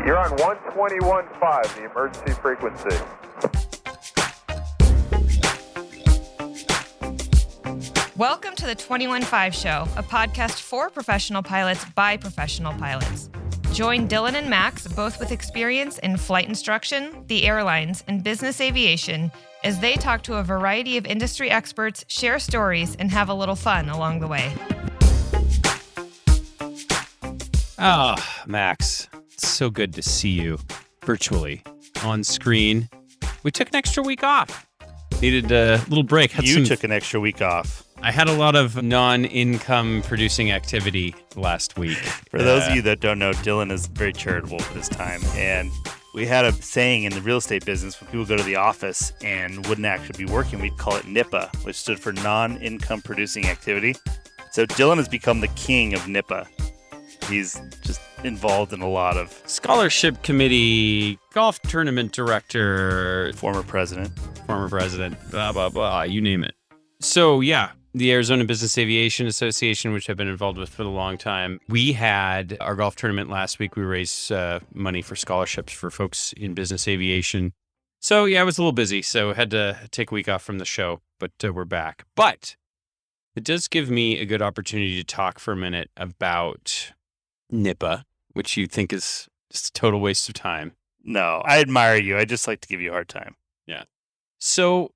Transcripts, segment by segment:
You're on 121.5, the emergency frequency. Welcome to the 21.5 Show, a podcast for professional pilots by professional pilots. Join Dylan and Max, both with experience in flight instruction, the airlines, and business aviation, as they talk to a variety of industry experts, share stories, and have a little fun along the way. Oh, Max, it's so good to see you virtually on screen. We took an extra week off. Needed a little break. You took an extra week off. I had a lot of non-income producing activity last week. For those of you that don't know, Dylan is very charitable with his time. And we had a saying in the real estate business, when people go to the office and wouldn't actually be working, we'd call it NIPPA, which stood for non-income producing activity. So Dylan has become the king of NIPPA. He's just involved in a lot of scholarship committee, golf tournament director, former president, blah, blah, blah, you name it. So yeah, the Arizona Business Aviation Association, which I've been involved with for a long time. We had our golf tournament last week. We raised money for scholarships for folks in business aviation. So yeah, I was a little busy, so I had to take a week off from the show, but we're back. But it does give me a good opportunity to talk for a minute about NIPPA, which you think is just a total waste of time. No, I admire you. I just like to give you a hard time. Yeah. So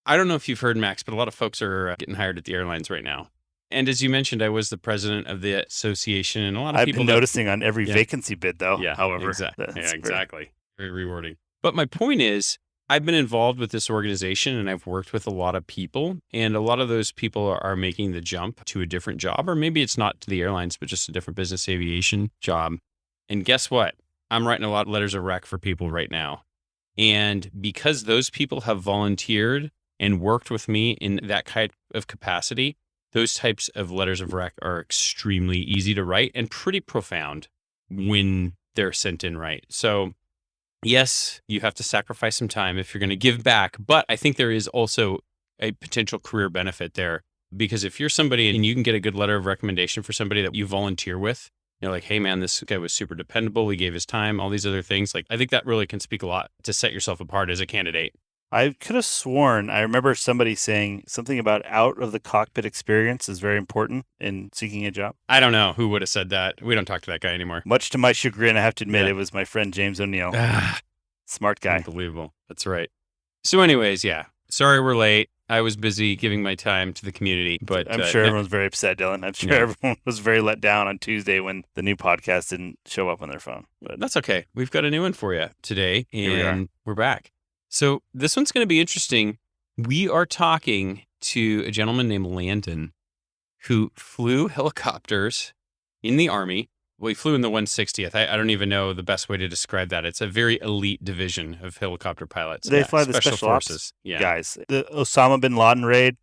I don't know if you've heard, Max, but a lot of folks are getting hired at the airlines right now. And as you mentioned, I was the president of the association, and a lot of people... I've been noticing on every vacancy bid, though, however. Exactly. Very rewarding. But my point is, I've been involved with this organization, and I've worked with a lot of people, and a lot of those people are making the jump to a different job, or maybe it's not to the airlines, but just a different business aviation job. And guess what? I'm writing a lot of letters of rec for people right now. And because those people have volunteered and worked with me in that kind of capacity, those types of letters of rec are extremely easy to write and pretty profound when they're sent in right. So yes, you have to sacrifice some time if you're going to give back, but I think there is also a potential career benefit there, because if you're somebody and you can get a good letter of recommendation for somebody that you volunteer with, you're like, hey man, this guy was super dependable. He gave his time, all these other things. Like, I think that really can speak a lot to set yourself apart as a candidate. I could have sworn I remember somebody saying something about out of the cockpit experience is very important in seeking a job. I don't know who would have said that. We don't talk to that guy anymore. Much to my chagrin, I have to admit, It was my friend James O'Neill. Smart guy. Unbelievable. That's right. So anyways, yeah. Sorry we're late. I was busy giving my time to the community, but I'm sure everyone's very upset, Dylan. I'm sure everyone was very let down on Tuesday when the new podcast didn't show up on their phone. But that's okay. We've got a new one for you today, and we're back. So this one's going to be interesting. We are talking to a gentleman named Landon who flew helicopters in the Army. Well, he flew in the 160th. I don't even know the best way to describe that. It's a very elite division of helicopter pilots. They fly the special forces guys. The Osama bin Laden raid,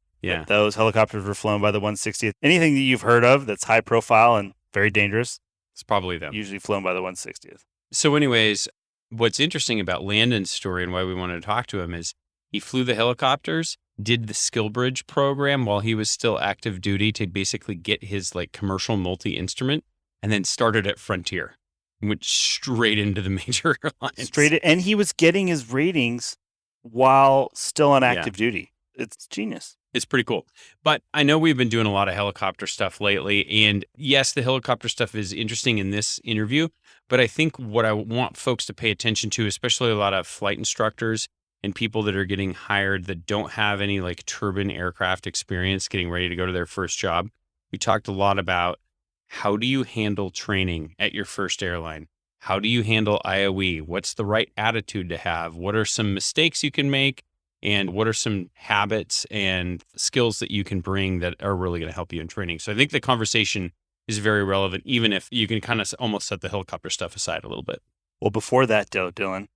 those helicopters were flown by the 160th. Anything that you've heard of that's high profile and very dangerous, it's probably them. Usually flown by the 160th. So anyways, what's interesting about Landon's story and why we wanted to talk to him is he flew the helicopters, did the Skybridge program while he was still active duty to basically get his like commercial multi-instrument, and then started at Frontier, went straight into the major airlines. And he was getting his ratings while still on active duty. It's genius. It's pretty cool. But I know we've been doing a lot of helicopter stuff lately. And yes, the helicopter stuff is interesting in this interview. But I think what I want folks to pay attention to, especially a lot of flight instructors and people that are getting hired that don't have any like turbine aircraft experience getting ready to go to their first job. We talked a lot about how do you handle training at your first airline? How do you handle IOE? What's the right attitude to have? What are some mistakes you can make? And what are some habits and skills that you can bring that are really going to help you in training? So I think the conversation is very relevant, even if you can kind of almost set the helicopter stuff aside a little bit. Well, before that, Dylan,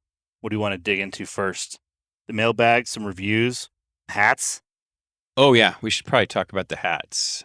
what do you want to dig into first? The mailbag, some reviews, hats? Oh, yeah. We should probably talk about the hats.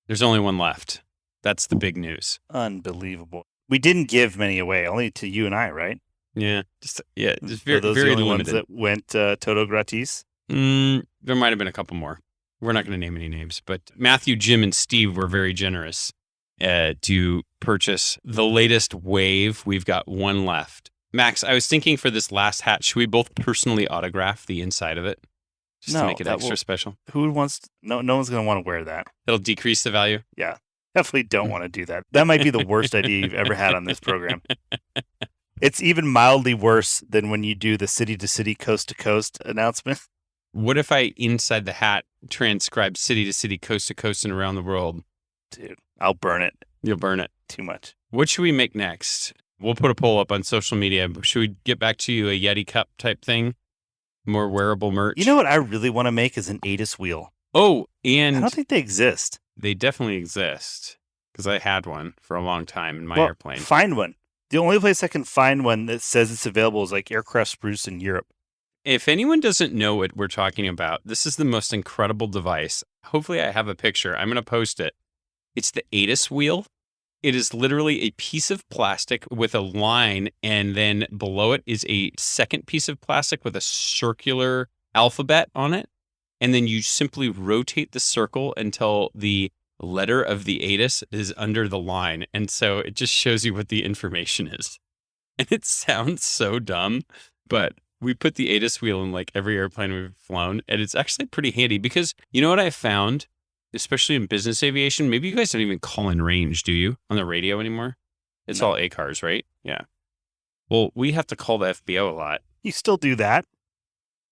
There's only one left. That's the big news. Unbelievable. We didn't give many away, only to you and I, right? Yeah. Just very, those very the only limited. Ones that went toto gratis? There might have been a couple more. We're not going to name any names, but Matthew, Jim, and Steve were very generous to purchase the latest wave. We've got one left. Max, I was thinking for this last hat, should we both personally autograph the inside of it? Just to No, make it that extra will- special. Who wants? No one's going to want to wear that. It'll decrease the value. Yeah, definitely don't want to do that. That might be the worst idea you've ever had on this program. It's even mildly worse than when you do the city to city, coast to coast announcement. What if I, inside the hat, transcribe city to city, coast to coast, and around the world? Dude, I'll burn it. You'll burn it. Too much. What should we make next? We'll put a poll up on social media. Should we get back to a Yeti cup type thing? More wearable merch? You know what I really want to make is an ATIS wheel. Oh, I and don't think they exist. they definitely exist because I had one for a long time in my Well, airplane. Find one. The only place I can find one that says it's available is like Aircraft Spruce in Europe. If anyone doesn't know what we're talking about, this is the most incredible device. Hopefully I have a picture. I'm going to post it. It's the ATIS wheel. It is literally a piece of plastic with a line, and then below it is a second piece of plastic with a circular alphabet on it. And then you simply rotate the circle until the letter of the ATIS is under the line. And so it just shows you what the information is. And it sounds so dumb, but we put the ATIS wheel in like every airplane we've flown, and it's actually pretty handy because you know what I found? Especially in business aviation, maybe you guys don't even call in range, do you? On the radio anymore? It's No. all ACARs, right? Yeah. Well, we have to call the FBO a lot. You still do that.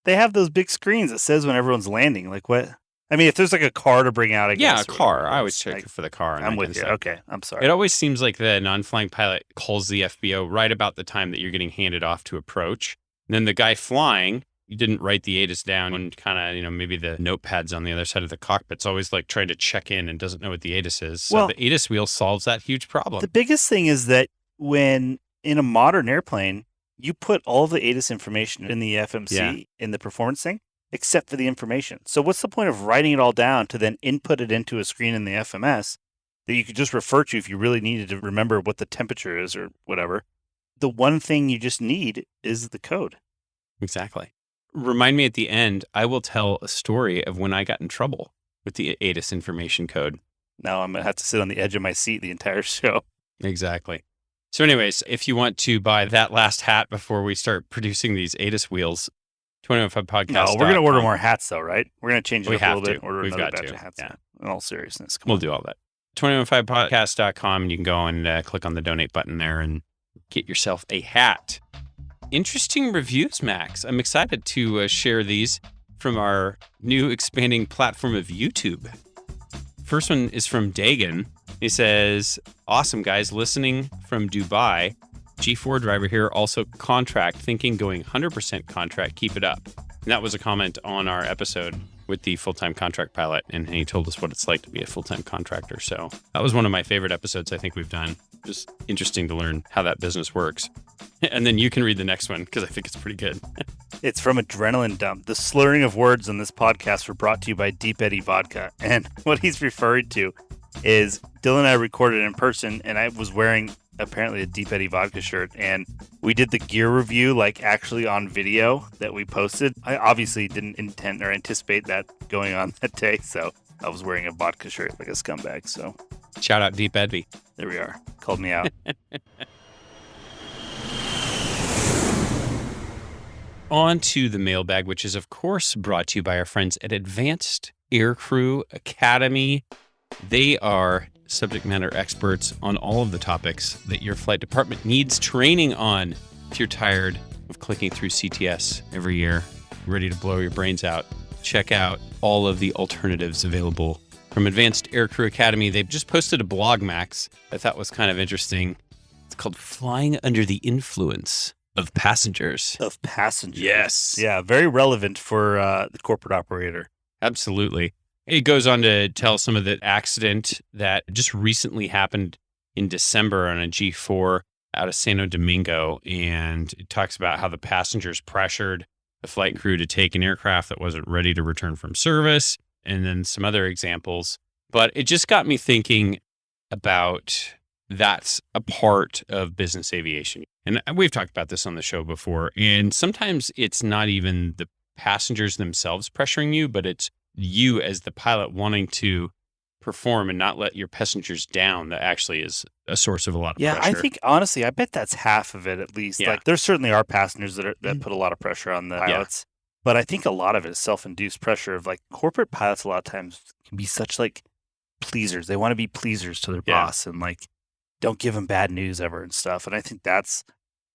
They have those big screens that says when everyone's landing. Like what? I mean, if there's like a car to bring out, I Yeah, guess. a or car. whatever, I always it's check like- for the car. And I'm that with kind you. of stuff. Okay, I'm sorry. It always seems like the non-flying pilot calls the FBO right about the time that you're getting handed off to approach. And then the guy flying, you didn't write the ATIS down, and kind of, maybe the notepad's on the other side of the cockpit's always like trying to check in and doesn't know what the ATIS is. So Well, the ATIS wheel solves that huge problem. The biggest thing is that when in a modern airplane, you put all the ATIS information in the FMC in the performance thing, except for the information. So what's the point of writing it all down to then input it into a screen in the FMS that you could just refer to if you really needed to remember what the temperature is or whatever? The one thing you just need is the code. Exactly. Remind me at the end, I will tell a story of when I got in trouble with the ATIS information code. Now I'm going to have to sit on the edge of my seat the entire show. Exactly. So anyways, if you want to buy that last hat before we start producing these ATIS wheels, 215 podcast. No, we're going to order more hats though, right? We're going to change it We up a have little bit. to. Order We've another got batch to. of hats. Yeah. In all seriousness. Come We'll on. do all that. 215podcast.com, and you can go and click on the donate button there and get yourself a hat. Interesting reviews, Max. I'm excited to share these from our new expanding platform of YouTube. First one is from Dagan. He says, awesome guys, listening from Dubai. G4 driver here, also contract, thinking going 100% contract, keep it up. And that was a comment on our episode with the full-time contract pilot, and he told us what it's like to be a full-time contractor. So that was one of my favorite episodes I think we've done. Just interesting to learn how that business works. And then you can read the next one because I think it's pretty good. It's from Adrenaline Dump. The slurring of words on this podcast were brought to you by Deep Eddy Vodka. And what he's referring to is Dylan and I recorded in person, and I was wearing apparently a Deep Eddy Vodka shirt. And we did the gear review, like actually on video that we posted. I obviously didn't intend or anticipate that going on that day. So I was wearing a vodka shirt like a scumbag. So Shout out Deep Edby. there we are. Called me out. On to the mailbag, which is, of course, brought to you by our friends at Advanced Aircrew Academy. They are subject matter experts on all of the topics that your flight department needs training on. If you're tired of clicking through CTS every year, ready to blow your brains out, check out all of the alternatives available from Advanced Aircrew Academy. They've just posted a blog, Max, I thought was kind of interesting. It's called Flying Under the Influence of Passengers. Of passengers. Yes. Yeah, very relevant for the corporate operator. Absolutely. It goes on to tell some of the accident that just recently happened in December on a G4 out of Santo Domingo. And it talks about how the passengers pressured the flight crew to take an aircraft that wasn't ready to return from service, and then some other examples. But it just got me thinking about that's a part of business aviation. And we've talked about this on the show before. And sometimes it's not even the passengers themselves pressuring you, but it's you as the pilot wanting to perform and not let your passengers down that actually is a source of a lot of Yeah, pressure. I think honestly, I bet that's half of it at least. Yeah. Like there certainly are passengers that put a lot of pressure on the pilots, but I think a lot of it is self-induced pressure of like corporate pilots a lot of times can be such like pleasers. They want to be pleasers to their boss and like don't give them bad news ever and stuff. And I think that's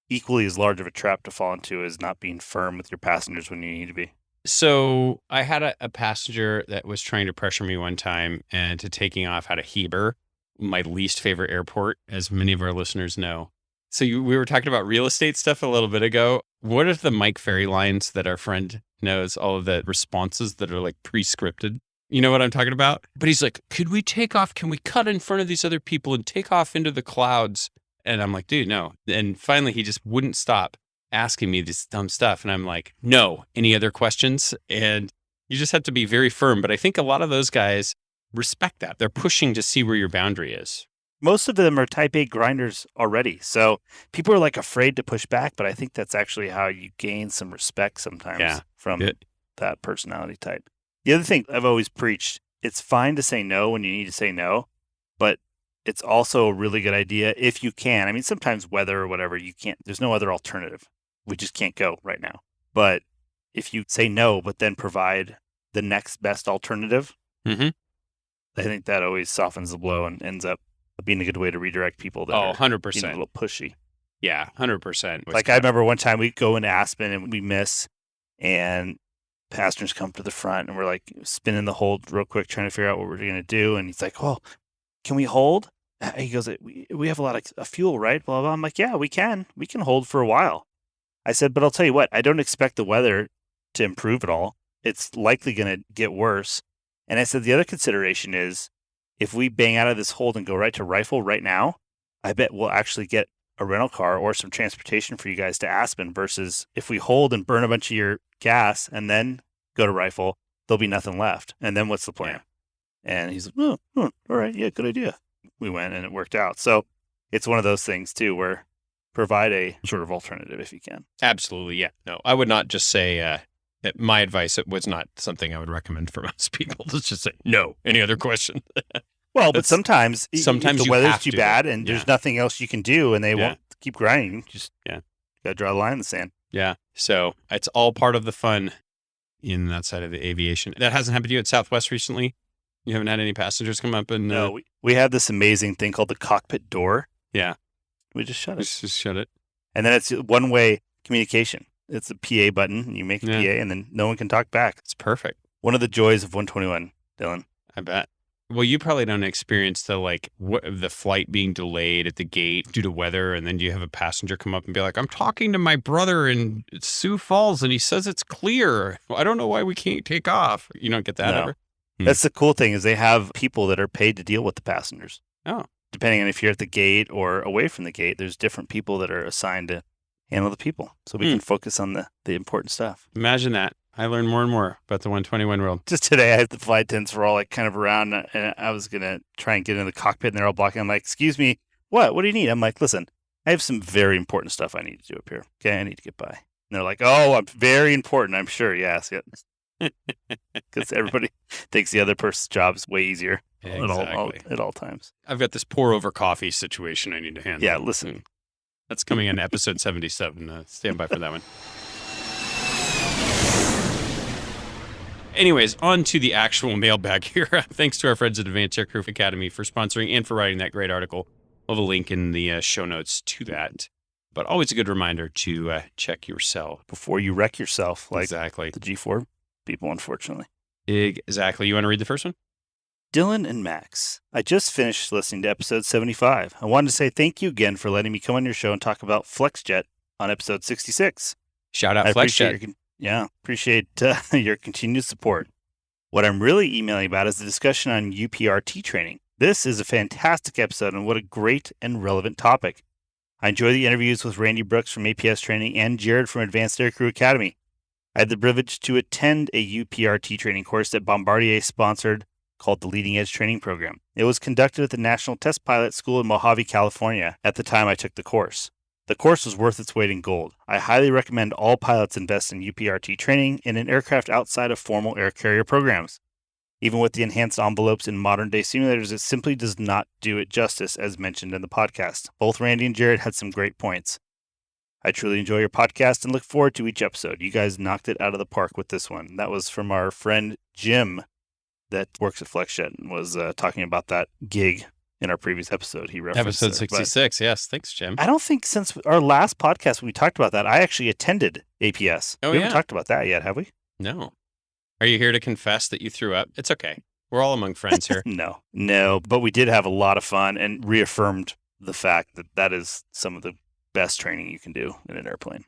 equally as large of a trap to fall into as not being firm with your passengers when you need to be. So I had a passenger that was trying to pressure me one time into taking off out of Heber, my least favorite airport, as many of our listeners know. So we were talking about real estate stuff a little bit ago. What are the Mike Ferry lines that our friend knows, all of the responses that are like pre-scripted? You know what I'm talking about? But he's like, could we take off? Can we cut in front of these other people and take off into the clouds? And I'm like, dude, no. And finally, he just wouldn't stop asking me this dumb stuff. And I'm like, no, any other questions? And you just have to be very firm. But I think a lot of those guys respect that. They're pushing to see where your boundary is. Most of them are type A grinders already. So people are like afraid to push back, but I think that's actually how you gain some respect sometimes from that personality type. The other thing I've always preached, it's fine to say no when you need to say no, but it's also a really good idea if you can. I mean, sometimes weather or whatever, you can't, there's no other alternative. We just can't go right now. But if you say no, but then provide the next best alternative, I think that always softens the blow and ends up being a good way to redirect people that are 100%. being a little pushy. Yeah, 100%. Like I remember one time we go into Aspen and we miss, and passengers come to the front and we're like spinning the hold real quick, trying to figure out what we're going to do. And he's like, well, can we hold? He goes, we have a lot of fuel, right? Blah, blah. I'm like, yeah, we can hold for a while. I said, but I'll tell you what, I don't expect the weather to improve at all. It's likely going to get worse. And I said, the other consideration is if we bang out of this hold and go right to Rifle right now, I bet we'll actually get a rental car or some transportation for you guys to Aspen versus if we hold and burn a bunch of your gas and then go to Rifle, there'll be nothing left. And then what's the plan? And he's like, all right, yeah, good idea. We went and it worked out. So it's one of those things too, where provide a sort of alternative if you can. Absolutely. Yeah. No, I would not just say that my advice, it was not something I would recommend for most people. Let's just say no. Any other question? Well, but sometimes if the you weather's have too to. bad and there's nothing else you can do and they won't keep grinding, you just Yeah. got to draw the line in the sand. Yeah. So it's all part of the fun in that side of the aviation. That hasn't happened to you at Southwest recently? You haven't had any passengers come up and... No, we have this amazing thing called the cockpit door. Yeah. We just shut it. Just shut it. And then it's one-way communication. It's a PA button, and you make a PA, and then no one can talk back. It's perfect. One of the joys of 121, Dylan. I bet. Well, you probably don't experience the flight being delayed at the gate due to weather, and then you have a passenger come up and be like, I'm talking to my brother in Sioux Falls, and he says it's clear. I don't know why we can't take off. You don't get that ever? That's the cool thing is they have people that are paid to deal with the passengers. Oh. Depending on if you're at the gate or away from the gate, there's different people that are assigned to handle the people. So we can focus on the important stuff. Imagine that. I learn more and more about the 121 world. Just today, I had the flight attendants were all like kind of around, and I was going to try and get in the cockpit, and they're all blocking. I'm like, excuse me, what do you need? I'm like, listen, I have some very important stuff I need to do up here. Okay, I need to get by. And they're like, oh, I'm very important. I'm sure. Yes. Because everybody thinks the other person's job is way easier at all times. I've got this pour over coffee situation I need to handle. Yeah, listen. That's coming in episode 77. Stand by for that one. Anyways, on to the actual mailbag here. Thanks to our friends at Advanced Aircrew Academy for sponsoring and for writing that great article. We'll have a link in the show notes to that. But always a good reminder to check yourself. Before you wreck yourself, like exactly. The G4 people, unfortunately. Exactly. You want to read the first one? Dylan and Max, I just finished listening to episode 75. I wanted to say thank you again for letting me come on your show and talk about FlexJet on episode 66. Shout out FlexJet. Appreciate your continued support. What I'm really emailing about is the discussion on UPRT training. This is a fantastic episode and what a great and relevant topic. I enjoy the interviews with Randy Brooks from APS Training and Jared from Advanced Aircrew Academy. I had the privilege to attend a UPRT training course that Bombardier sponsored called the Leading Edge Training Program. It was conducted at the National Test Pilot School in Mojave, California at the time I took the course. The course was worth its weight in gold. I highly recommend all pilots invest in UPRT training in an aircraft outside of formal air carrier programs. Even with the enhanced envelopes in modern-day simulators, it simply does not do it justice, as mentioned in the podcast. Both Randy and Jared had some great points. I truly enjoy your podcast and look forward to each episode. You guys knocked it out of the park with this one. That was from our friend Jim that works at FlexJet and was talking about that gig in our previous episode. He referenced Episode 66. Yes. Thanks, Jim. I don't think since our last podcast when we talked about that, I actually attended APS. Oh, we yeah. haven't talked about that yet, have we? No. Are you here to confess that you threw up? It's okay. We're all among friends here. No, but we did have a lot of fun and reaffirmed the fact that that is some of the best training you can do in an airplane.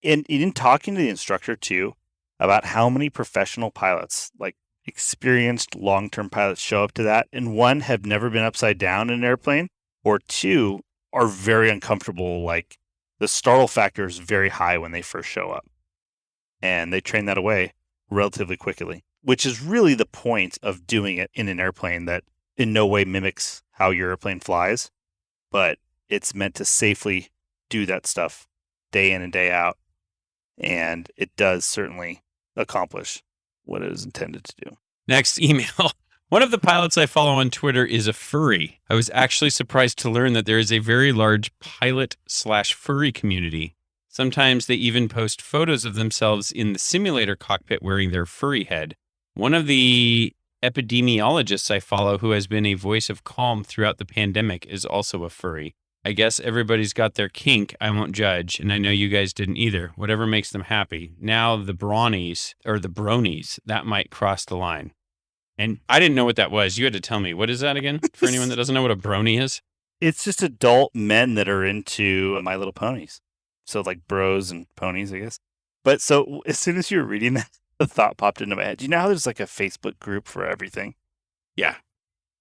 And in talking to the instructor too about how many professional pilots, like experienced long-term pilots, show up to that, and one, have never been upside down in an airplane, or two, are very uncomfortable. Like the startle factor is very high when they first show up, and they train that away relatively quickly, which is really the point of doing it in an airplane that in no way mimics how your airplane flies, but it's meant to safely do that stuff day in and day out. And it does certainly accomplish what it is intended to do. Next email. One of the pilots I follow on Twitter is a furry. I was actually surprised to learn that there is a very large pilot/furry community. Sometimes they even post photos of themselves in the simulator cockpit wearing their furry head. One of the epidemiologists I follow, who has been a voice of calm throughout the pandemic, is also a furry. I guess everybody's got their kink. I won't judge, and I know you guys didn't either. Whatever makes them happy. Now the bronies, that might cross the line. And I didn't know what that was. You had to tell me. What is that again? For anyone that doesn't know what a brony is? It's just adult men that are into My Little Ponies. So like bros and ponies, I guess. But so as soon as you were reading that, the thought popped into my head. Do you know how there's like a Facebook group for everything? Yeah.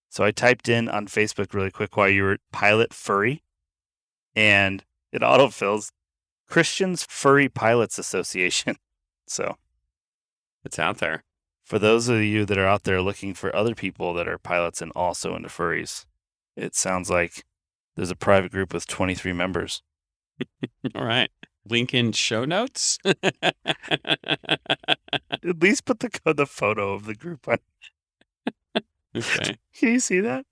So I typed in on Facebook really quick while you were pilot furry, and it autofills Christians Furry Pilots Association. So It's out there. for those of you that are out there looking for other people that are pilots and also into furries, it sounds like there's a private group with 23 members. All right. Link in show notes. At least put the photo of the group on. Okay. Can you see that?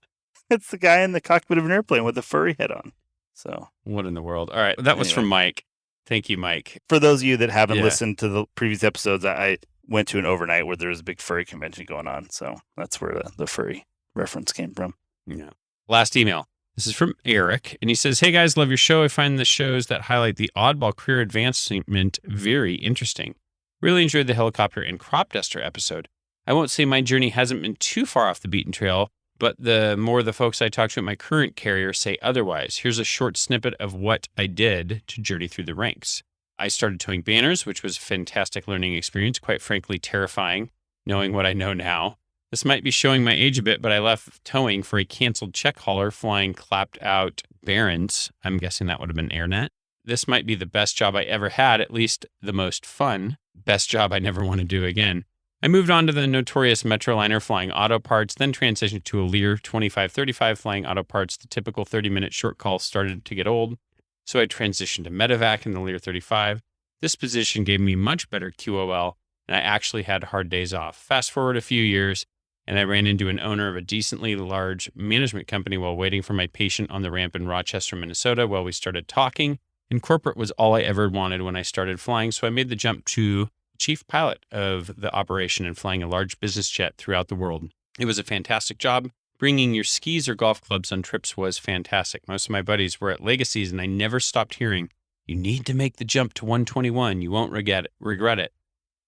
It's the guy in the cockpit of an airplane with the furry head on. So What in the world? All right. That was Anyway. from Mike. Thank you, Mike. for those of you that haven't Yeah. listened to the previous episodes, I went to an overnight where there was a big furry convention going on. So that's where the furry reference came from. Yeah. Last email. This is from Eric, and he says, "Hey guys, love your show. I find the shows that highlight the oddball career advancement very interesting. Really enjoyed the helicopter and crop duster episode. I won't say my journey hasn't been too far off the beaten trail, but the more the folks I talk to at my current carrier say otherwise. Here's a short snippet of what I did to journey through the ranks. I started towing banners, which was a fantastic learning experience, quite frankly terrifying, knowing what I know now. This might be showing my age a bit, but I left towing for a canceled check hauler flying clapped out Barons. I'm guessing that would have been AirNet. This might be the best job I ever had, at least the most fun. Best job I never want to do again. I moved on to the notorious Metroliner flying auto parts, then transitioned to a Lear 2535 flying auto parts. The typical 30-minute short call started to get old, so I transitioned to Medevac in the Lear 35. This position gave me much better QOL, and I actually had hard days off. Fast forward a few years, and I ran into an owner of a decently large management company while waiting for my patient on the ramp in Rochester, Minnesota, while we started talking. And corporate was all I ever wanted when I started flying, so I made the jump to chief pilot of the operation and flying a large business jet throughout the world. It was a fantastic job. Bringing your skis or golf clubs on trips was fantastic. Most of my buddies were at Legacies, and I never stopped hearing, "You need to make the jump to 121. You won't regret it.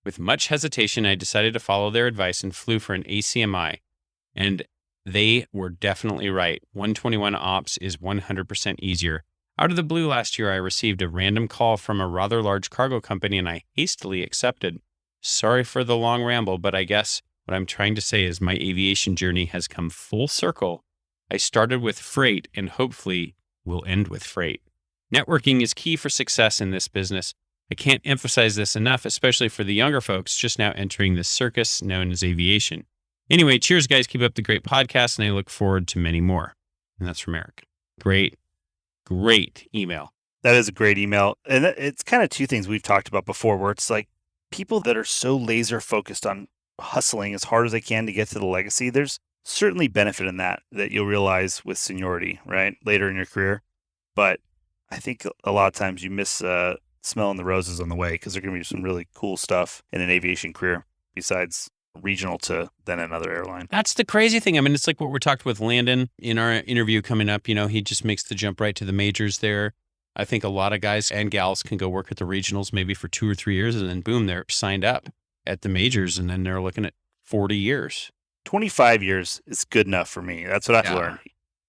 With much hesitation, I decided to follow their advice and flew for an ACMI. And they were definitely right. 121 ops is 100% easier. Out of the blue last year, I received a random call from a rather large cargo company, and I hastily accepted. Sorry for the long ramble, but I guess what I'm trying to say is my aviation journey has come full circle. I started with freight and hopefully will end with freight. Networking is key for success in this business. I can't emphasize this enough, especially for the younger folks just now entering this circus known as aviation. Anyway, cheers, guys. Keep up the great podcast, and I look forward to many more." And that's from Eric. Great email. That is a great email. And it's kind of two things we've talked about before, where it's like people that are so laser focused on hustling as hard as they can to get to the legacy. There's certainly benefit in that you'll realize with seniority, right? Later in your career. But I think a lot of times you miss smelling the roses on the way because there's going to be some really cool stuff in an aviation career besides regional to then another airline. That's the crazy thing. I mean, it's like what we're talking with Landon in our interview coming up. He just makes the jump right to the majors there. I think a lot of guys and gals can go work at the regionals maybe for 2 or 3 years and then boom, they're signed up at the majors and then they're looking at 40 years. 25 years is good enough for me. That's what I've learned.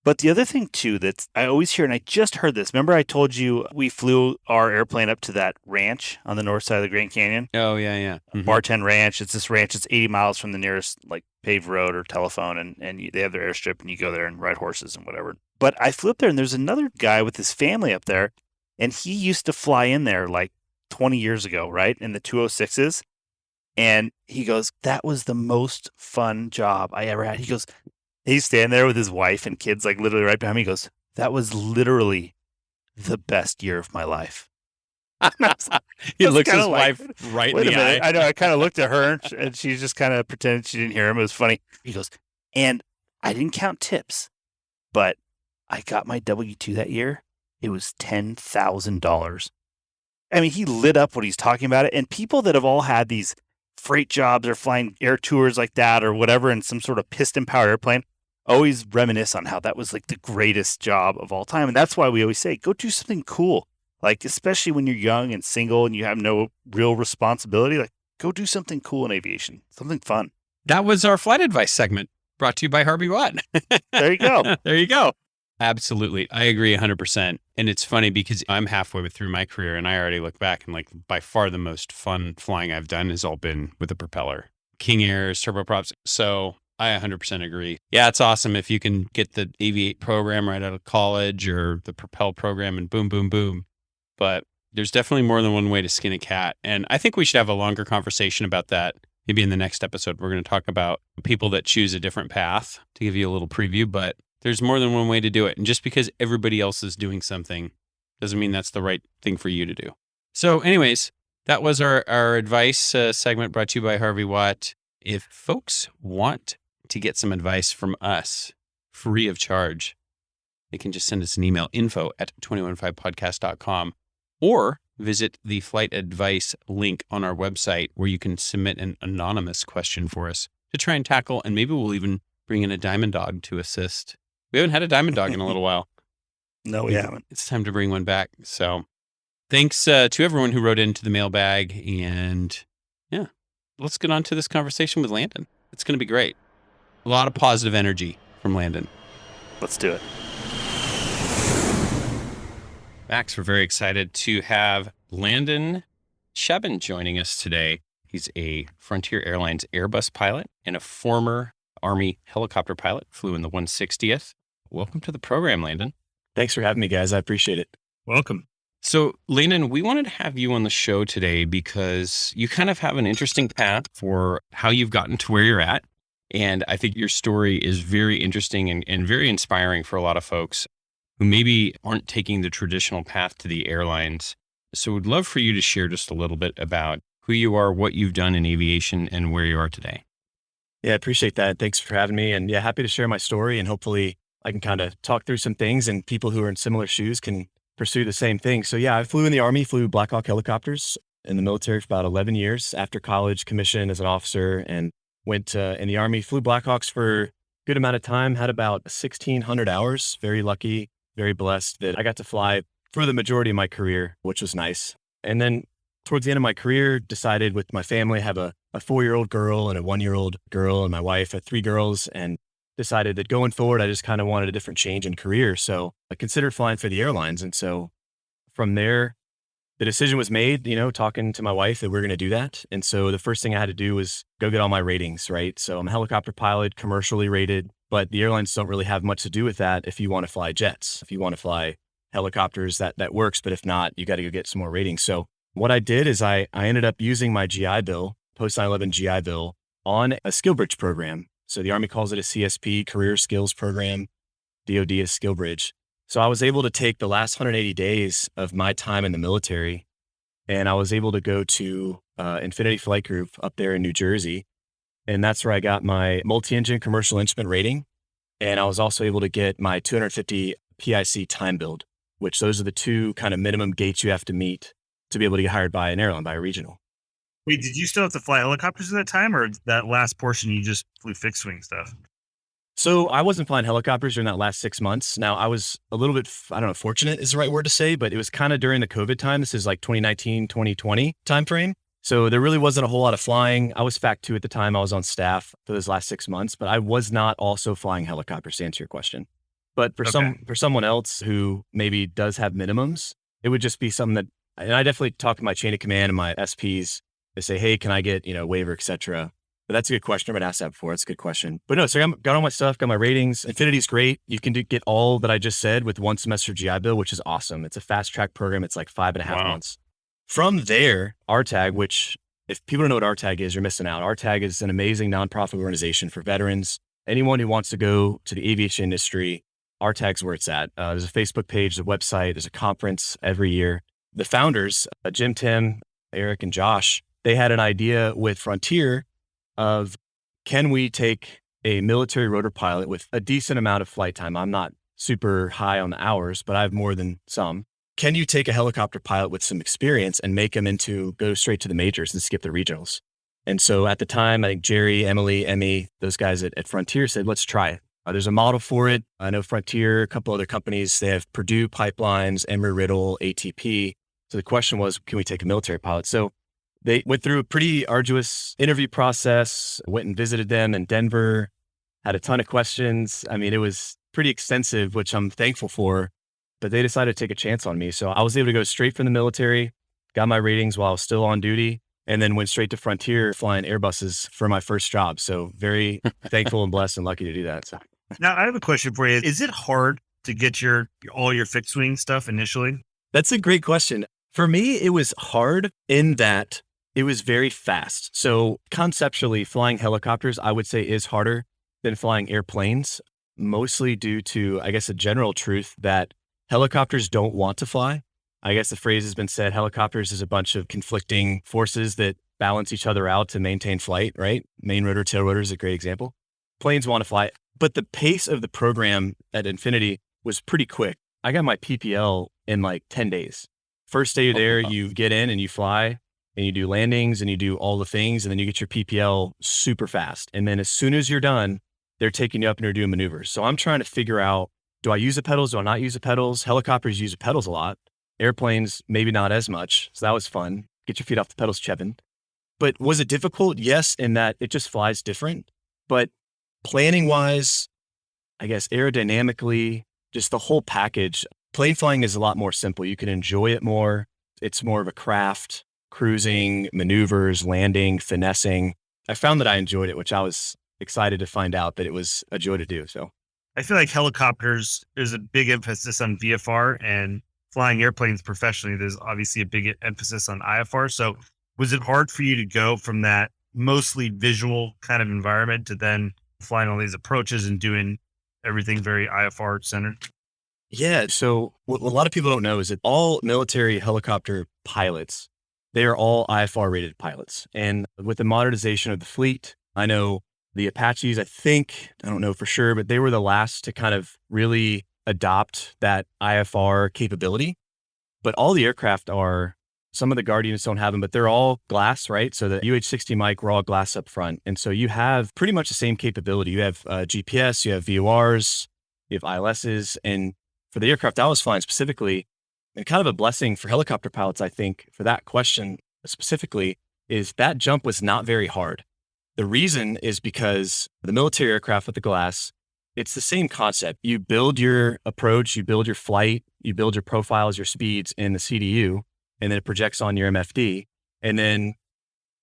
But the other thing too that I always hear, and I just heard this, remember I told you we flew our airplane up to that ranch on the north side of the Grand Canyon? Oh, yeah. Mm-hmm. Bartend Ranch. It's this ranch. It's 80 miles from the nearest like paved road or telephone, and they have their airstrip, and you go there and ride horses and whatever. But I flew up there, and there's another guy with his family up there, and he used to fly in there like 20 years ago, right, in the 206s. And he goes, that was the most fun job I ever had. He goes, he's standing there with his wife and kids, like literally right behind me. He goes, that was literally the best year of my life. He looks his wife right in the eye. I know. I kind of looked at her and she's just kind of pretended she didn't hear him. It was funny. He goes, and I didn't count tips, but I got my W-2 that year. It was $10,000. I mean, he lit up when he's talking about it. And people that have all had these freight jobs or flying air tours like that or whatever in some sort of piston-powered airplane always reminisce on how that was like the greatest job of all time. And that's why we always say, go do something cool. Like, especially when you're young and single and you have no real responsibility, like go do something cool in aviation, something fun. That was our flight advice segment brought to you by Harvey Watt. There you go. There you go. Absolutely. I agree 100%. And it's funny because I'm halfway through my career and I already look back and like by far the most fun flying I've done has all been with a propeller, King Airs, turboprops. So I 100% agree. Yeah, it's awesome if you can get the Aviate program right out of college or the Propel program and boom, boom, boom. But there's definitely more than one way to skin a cat. And I think we should have a longer conversation about that. Maybe in the next episode, we're going to talk about people that choose a different path to give you a little preview, but there's more than one way to do it. And just because everybody else is doing something doesn't mean that's the right thing for you to do. So anyways, that was our advice segment brought to you by Harvey Watt. If folks want to get some advice from us free of charge, they can just send us an email, info@215podcast.com, or visit the flight advice link on our website where you can submit an anonymous question for us to try and tackle. And maybe we'll even bring in a diamond dog to assist. We haven't had a diamond dog in a little while. No, we haven't. It's time to bring one back. So thanks to everyone who wrote into the mailbag. And yeah, let's get on to this conversation with Landon. It's going to be great. A lot of positive energy from Landon. Let's do it. Max, we're very excited to have Landon Cheben joining us today. He's a Frontier Airlines Airbus pilot and a former Army helicopter pilot, flew in the 160th. Welcome to the program, Landon. Thanks for having me, guys. I appreciate it. Welcome. So, Landon, we wanted to have you on the show today because you kind of have an interesting path for how you've gotten to where you're at. And I think your story is very interesting and very inspiring for a lot of folks who maybe aren't taking the traditional path to the airlines. So we'd love for you to share just a little bit about who you are, what you've done in aviation, and where you are today. Yeah, I appreciate that. Thanks for having me. And yeah, happy to share my story. And hopefully I can kind of talk through some things and people who are in similar shoes can pursue the same thing. So yeah, I flew in the Army, flew Blackhawk helicopters in the military for about 11 years. After college, commissioned as an officer and went in the Army, flew Blackhawks for a good amount of time, had about 1,600 hours. Very lucky, very blessed that I got to fly for the majority of my career, which was nice. And then towards the end of my career, decided with my family, I have a 4-year-old girl and a 1-year-old girl, and my wife had 3 girls, and decided that going forward, I just kind of wanted a different change in career. So I considered flying for the airlines. And so from there, the decision was made, talking to my wife that we're going to do that. And so the first thing I had to do was go get all my ratings, right? So I'm a helicopter pilot, commercially rated, but the airlines don't really have much to do with that if you want to fly jets. If you want to fly helicopters, that works. But if not, you got to go get some more ratings. So what I did is I ended up using my GI Bill, post 9/11 GI Bill, on a Skybridge program. So the Army calls it a CSP, Career Skills Program. DOD is Skybridge. So I was able to take the last 180 days of my time in the military, and I was able to go to Infinity Flight Group up there in New Jersey And that's where I got my multi-engine commercial instrument rating. And I was also able to get my 250 PIC time build, which those are the two kind of minimum gates you have to meet to be able to get hired by an airline, by a regional. Wait, did you still have to fly helicopters at that time, or that last portion you just flew fixed wing stuff? So I wasn't flying helicopters during that last 6 months. Now I was a little bit, I don't know, fortunate is the right word to say, but it was kind of during the COVID time. This is like 2019, 2020 timeframe. So there really wasn't a whole lot of flying. I was FAC 2 at the time. I was on staff for those last 6 months, but I was not also flying helicopters, to answer your question. But for someone else who maybe does have minimums, it would just be something that, and I definitely talk to my chain of command and my SPs. They say, hey, can I get, waiver, et cetera. But that's a good question. I've been asked that before. That's a good question. But no, so I got all my stuff, got my ratings. Infinity's great. You can get all that I just said with one semester GI Bill, which is awesome. It's a fast track program. It's like 5.5 months. From there, RTAG, which if people don't know what RTAG is, you're missing out. RTAG is an amazing nonprofit organization for veterans. Anyone who wants to go to the aviation industry, RTAG's where it's at. There's a Facebook page, there's a website, there's a conference every year. The founders, Jim, Tim, Eric, and Josh, they had an idea with Frontier of, can we take a military rotor pilot with a decent amount of flight time? I'm not super high on the hours, but I have more than some. Can you take a helicopter pilot with some experience and make them go straight to the majors and skip the regionals? And so at the time, I think Jerry, Emily, Emmy, those guys at Frontier said, let's try it. There's a model for it. I know Frontier, a couple other companies, they have Purdue Pipelines, Embry-Riddle, ATP. So the question was, can we take a military pilot? So they went through a pretty arduous interview process, went and visited them in Denver, had a ton of questions. I mean, it was pretty extensive, which I'm thankful for, but they decided to take a chance on me. So I was able to go straight from the military, got my ratings while I was still on duty, and then went straight to Frontier flying Airbuses for my first job. So very thankful and blessed and lucky to do that. So. Now I have a question for you. Is it hard to get all your fixed wing stuff initially? That's a great question. For me, it was hard in that it was very fast. So conceptually, flying helicopters, I would say, is harder than flying airplanes, mostly due to, I guess, a general truth that helicopters don't want to fly. I guess the phrase has been said, helicopters is a bunch of conflicting forces that balance each other out to maintain flight, right? Main rotor, tail rotor is a great example. Planes want to fly, but the pace of the program at Infinity was pretty quick. I got my PPL in like 10 days. First day you're there, you get in and you fly and you do landings and you do all the things, and then you get your PPL super fast. And then as soon as you're done, they're taking you up and you're doing maneuvers. So I'm trying to figure out, do I use the pedals? Do I not use the pedals? Helicopters use the pedals a lot. Airplanes, maybe not as much. So that was fun. Get your feet off the pedals, Cheben. But was it difficult? Yes, in that it just flies different. But planning wise, I guess aerodynamically, just the whole package, plane flying is a lot more simple. You can enjoy it more. It's more of a craft, cruising, maneuvers, landing, finessing. I found that I enjoyed it, which I was excited to find out that it was a joy to do. So I feel like helicopters, there's a big emphasis on VFR, and flying airplanes professionally, there's obviously a big emphasis on IFR. So was it hard for you to go from that mostly visual kind of environment to then flying all these approaches and doing everything very IFR centered? Yeah. So what a lot of people don't know is that all military helicopter pilots, they are all IFR rated pilots. And with the modernization of the fleet, I know the Apaches, I don't know for sure, but they were the last to kind of really adopt that IFR capability. But all the aircraft are, some of the Guardians don't have them, but they're all glass, right? So the UH-60 mic, we're all glass up front. And so you have pretty much the same capability. You have GPS, you have VORs, you have ILSs. And for the aircraft I was flying specifically, and kind of a blessing for helicopter pilots, I think, for that question specifically, is that jump was not very hard. The reason is because the military aircraft with the glass, it's the same concept. You build your approach, you build your flight, you build your profiles, your speeds in the CDU, and then it projects on your MFD. And then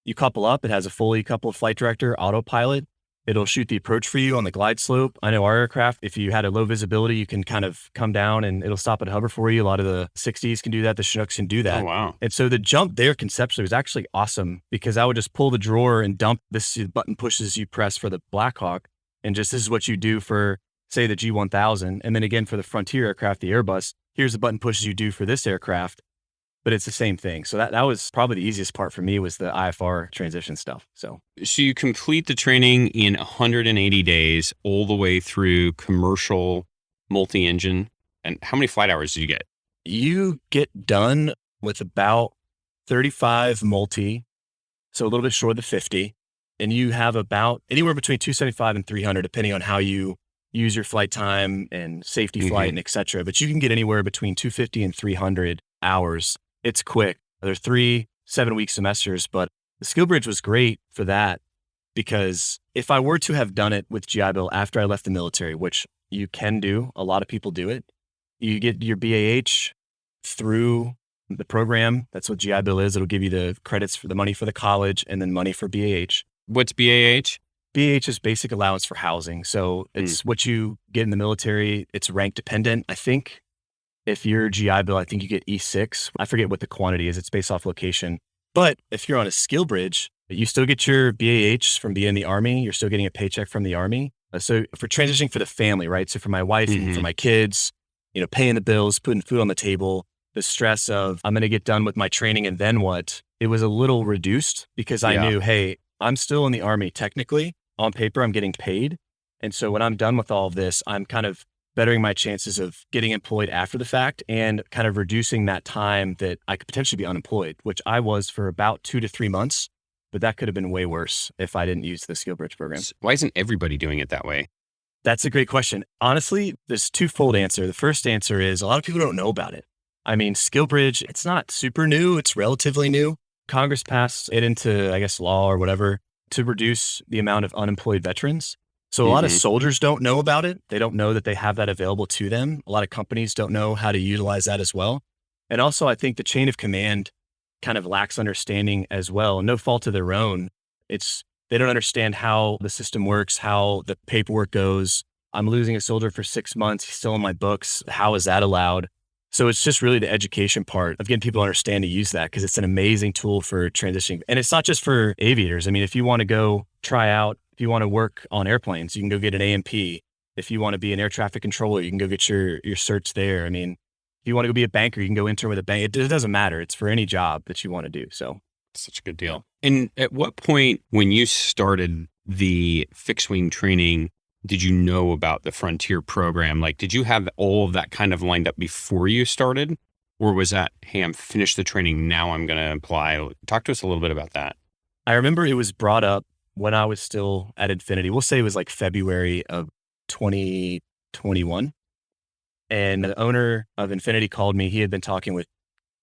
you couple up, it has a fully coupled flight director, autopilot. It'll shoot the approach for you on the glide slope. I know our aircraft, if you had a low visibility, you can kind of come down and it'll stop at hover for you. A lot of the 60s can do that. The Chinooks can do that. Oh, wow. And so the jump there conceptually was actually awesome, because I would just pull the drawer and dump this button pushes you press for the Blackhawk. And just, this is what you do for, say, the G1000. And then again, for the Frontier aircraft, the Airbus, here's the button pushes you do for this aircraft. but it's the same thing. So that was probably the easiest part for me, was the IFR transition stuff. So you complete the training in 180 days, all the way through commercial multi-engine. And how many flight hours do you get? You get done with about 35 multi, so a little bit short of the 50. And you have about anywhere between 275 and 300, depending on how you use your flight time and safety flight and et cetera. But you can get anywhere between 250 and 300 hours. It's quick. They're 3 7-week semesters, but the Skybridge was great for that, because if I were to have done it with GI Bill after I left the military, which you can do, a lot of people do it, you get your BAH through the program. That's what GI Bill is. It'll give you the credits for the money for the college and then money for BAH. What's BAH? BAH is basic allowance for housing. So it's what you get in the military. It's rank dependent. I think if you're GI Bill, I think you get E6. I forget what the quantity is. It's based off location. But if you're on a Skybridge, you still get your BAH from being in the Army. You're still getting a paycheck from the Army. So for transitioning for the family, right? So for my wife and for my kids, paying the bills, putting food on the table, the stress of I'm going to get done with my training and then what? It was a little reduced, because I knew, hey, I'm still in the Army technically. On paper, I'm getting paid. And so when I'm done with all of this, I'm kind of bettering my chances of getting employed after the fact and kind of reducing that time that I could potentially be unemployed, which I was for about 2 to 3 months. But that could have been way worse if I didn't use the Skybridge program. Why isn't everybody doing it that way? That's a great question. Honestly, there's twofold answer. The first answer is a lot of people don't know about it. I mean, Skybridge, it's not super new. It's relatively new. Congress passed it into, I guess, law or whatever to reduce the amount of unemployed veterans. So a lot of soldiers don't know about it. They don't know that they have that available to them. A lot of companies don't know how to utilize that as well. And also, I think the chain of command kind of lacks understanding as well. No fault of their own. They don't understand how the system works, how the paperwork goes. I'm losing a soldier for 6 months. He's still in my books. How is that allowed? So it's just really the education part of getting people to understand to use that, because it's an amazing tool for transitioning. And it's not just for aviators. I mean, if you want to go try out, if you want to work on airplanes, you can go get an AMP. If you want to be an air traffic controller, you can go get your certs there. I mean, if you want to go be a banker, you can go intern with a bank. It doesn't matter. It's for any job that you want to do. So such a good deal. And at what point when you started the fixed wing training, did you know about the Frontier program? Like, did you have all of that kind of lined up before you started? Or was that, hey, I'm finished the training, now I'm going to apply? Talk to us a little bit about that. I remember it was brought up when I was still at Infinity. We'll say it was like February of 2021. And the owner of Infinity called me. He had been talking with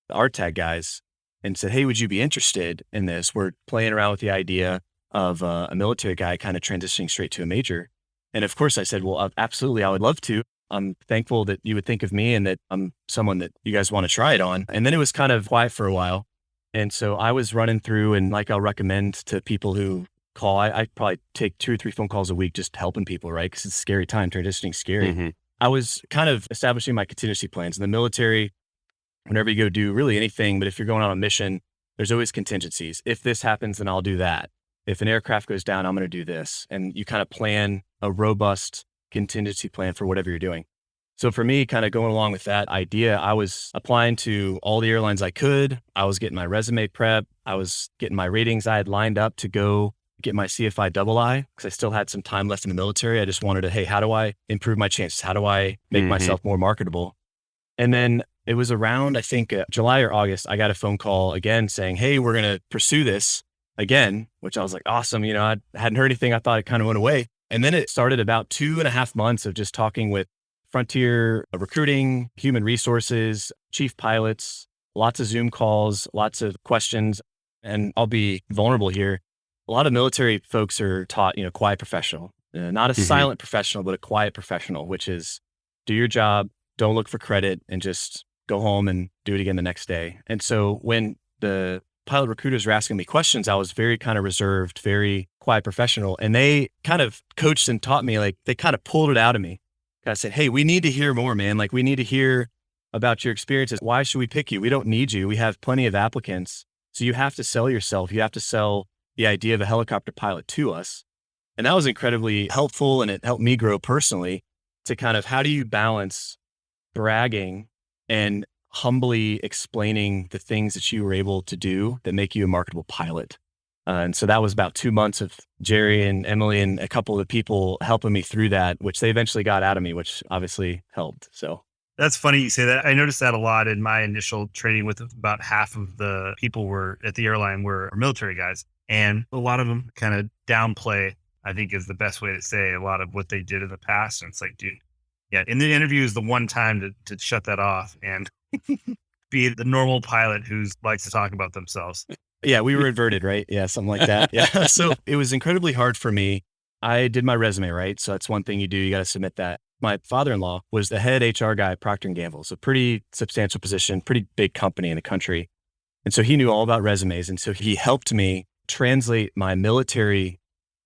the RTAG guys and said, hey, would you be interested in this? We're playing around with the idea of a military guy kind of transitioning straight to a major. And of course I said, well, absolutely, I would love to. I'm thankful that you would think of me and that I'm someone that you guys want to try it on. And then it was kind of quiet for a while. And so I was running through, and like I'll recommend to people who call, I probably take 2 or 3 phone calls a week just helping people, right? Because it's a scary time, transitioning scary. I was kind of establishing my contingency plans. In the military, whenever you go do really anything, but if you're going on a mission, there's always contingencies. If this happens, then I'll do that. If an aircraft goes down, I'm going to do this. And you kind of plan a robust contingency plan for whatever you're doing. So for me, kind of going along with that idea, I was applying to all the airlines I could. I was getting my resume prep. I was getting my ratings. I had lined up to go get my CFI II because I still had some time left in the military. I just wanted to, hey, how do I improve my chances? How do I make myself more marketable? And then it was around, I think, July or August, I got a phone call again saying, hey, we're going to pursue this again, which I was like, awesome. I hadn't heard anything. I thought it kind of went away. And then it started about 2.5 months of just talking with Frontier recruiting, human resources, chief pilots, lots of Zoom calls, lots of questions. And I'll be vulnerable here. A lot of military folks are taught, quiet professional, not a silent professional, but a quiet professional, which is do your job, don't look for credit, and just go home and do it again the next day. And so when the pilot recruiters were asking me questions, I was very kind of reserved, very quiet professional. And they kind of coached and taught me, like they kind of pulled it out of me. I said, hey, we need to hear more, man. Like we need to hear about your experiences. Why should we pick you? We don't need you. We have plenty of applicants. So you have to sell yourself. You have to sell the idea of a helicopter pilot to us. And that was incredibly helpful. And it helped me grow personally to kind of, how do you balance bragging and humbly explaining the things that you were able to do that make you a marketable pilot. And so that was about 2 months of Jerry and Emily and a couple of the people helping me through that, which they eventually got out of me, which obviously helped. So that's funny you say that. I noticed that a lot in my initial training with about half of the people were at the airline were military guys. And a lot of them kind of downplay, I think is the best way to say a lot of what they did in the past. And it's like, dude, yeah, in the interview is the one time to shut that off and be the normal pilot who likes to talk about themselves. Yeah, we were inverted, right? Yeah, something like that. Yeah. So it was incredibly hard for me. I did my resume, right? So that's one thing you do. You got to submit that. My father-in-law was the head HR guy at Procter & Gamble. So pretty substantial position, pretty big company in the country. And so he knew all about resumes. And so he helped me translate my military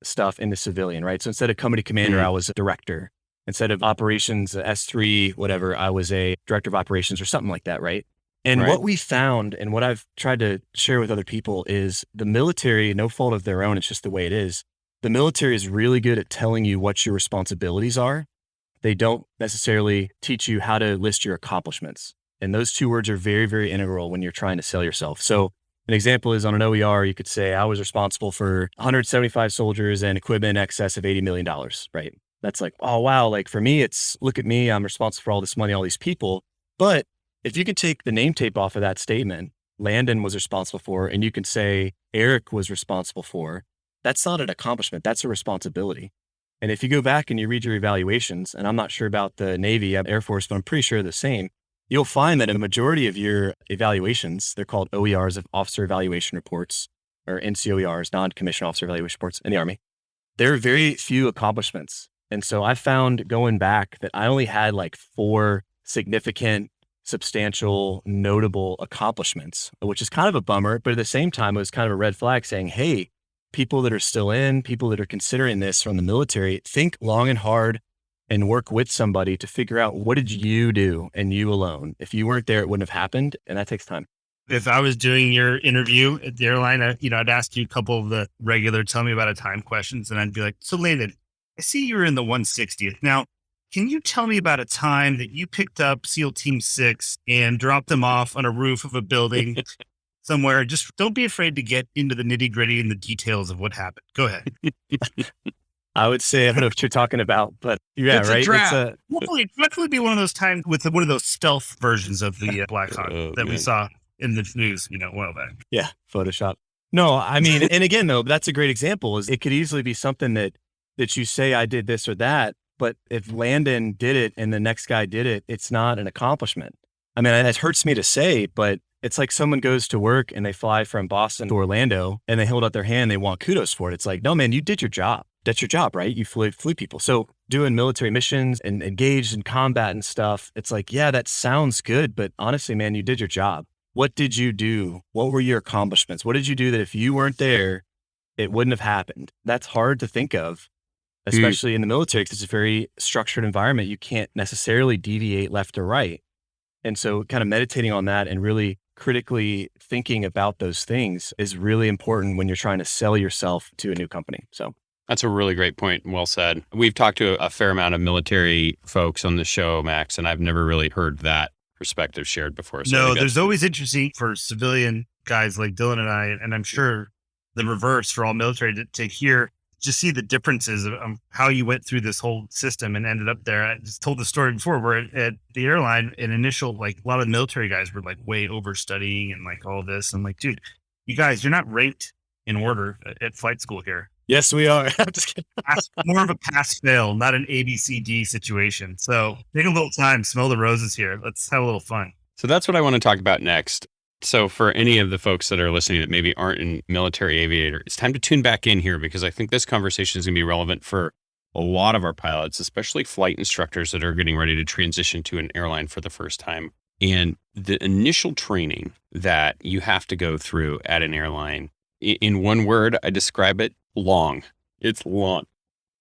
stuff into civilian, right? So instead of company commander, I was a director. Instead of operations, S3, whatever, I was a director of operations or something like that, right? And what we found and what I've tried to share with other people is the military, no fault of their own, it's just the way it is. The military is really good at telling you what your responsibilities are. They don't necessarily teach you how to list your accomplishments. And those two words are very, very integral when you're trying to sell yourself. So an example is on an OER, you could say, I was responsible for 175 soldiers and equipment in excess of $80 million, right? That's like, oh, wow. Like for me, it's look at me, I'm responsible for all this money, all these people. But if you can take the name tape off of that statement, Landon was responsible for, and you can say Eric was responsible for, that's not an accomplishment. That's a responsibility. And if you go back and you read your evaluations, and I'm not sure about the Navy, Air Force, but I'm pretty sure the same, you'll find that in the majority of your evaluations, they're called OERs, of Officer Evaluation Reports, or NCOERs, Non-Commissioned Officer Evaluation Reports in the Army. There are very few accomplishments. And so I found going back that I only had like 4 significant, substantial, notable accomplishments, which is kind of a bummer. But at the same time, it was kind of a red flag saying, hey, people that are still in, people that are considering this from the military, think long and hard and work with somebody to figure out what did you do and you alone. If you weren't there, it wouldn't have happened. And that takes time. If I was doing your interview at the airline, I'd ask you a couple of the regular tell me about a time questions. And I'd be like, so Landon, I see you're in the 160th. Now, can you tell me about a time that you picked up SEAL Team 6 and dropped them off on a roof of a building somewhere? Just don't be afraid to get into the nitty gritty and the details of what happened. Go ahead. I would say, I don't know what you're talking about, but yeah, it's right? Definitely be one of those times with one of those stealth versions of the Blackhawk we saw in the news, a while back. Yeah, Photoshop. No, I mean, and again, though, that's a great example. Is it could easily be something that you say, I did this or that, but if Landon did it and the next guy did it, it's not an accomplishment. I mean, it hurts me to say, but it's like someone goes to work and they fly from Boston to Orlando and they hold out their hand, they want kudos for it. It's like, no, man, you did your job. That's your job, right? You flew people. So doing military missions and engaged in combat and stuff, it's like, yeah, that sounds good, but honestly, man, you did your job. What did you do? What were your accomplishments? What did you do that if you weren't there, it wouldn't have happened? That's hard to think of, especially in the military, because it's a very structured environment. You can't necessarily deviate left or right. And so kind of meditating on that and really critically thinking about those things is really important when you're trying to sell yourself to a new company. So that's a really great point. Well said. We've talked to a fair amount of military folks on the show, Max, and I've never really heard that perspective shared before. So no, there's always interesting for civilian guys like Dylan and I, and I'm sure the reverse for all military to hear, just see the differences of how you went through this whole system and ended up there. I just told the story before where at the airline, an initial, like a lot of military guys were like way over studying and like all this. I'm like, dude, you guys, you're not ranked in order at flight school here. Yes, we are. I'm just kidding. More of a pass fail, not an ABCD situation. So take a little time, smell the roses here. Let's have a little fun. So that's what I want to talk about next. So for any of the folks that are listening that maybe aren't in military aviator, it's time to tune back in here because I think this conversation is going to be relevant for a lot of our pilots, especially flight instructors that are getting ready to transition to an airline for the first time. And the initial training that you have to go through at an airline, in one word, I describe it, long. It's long.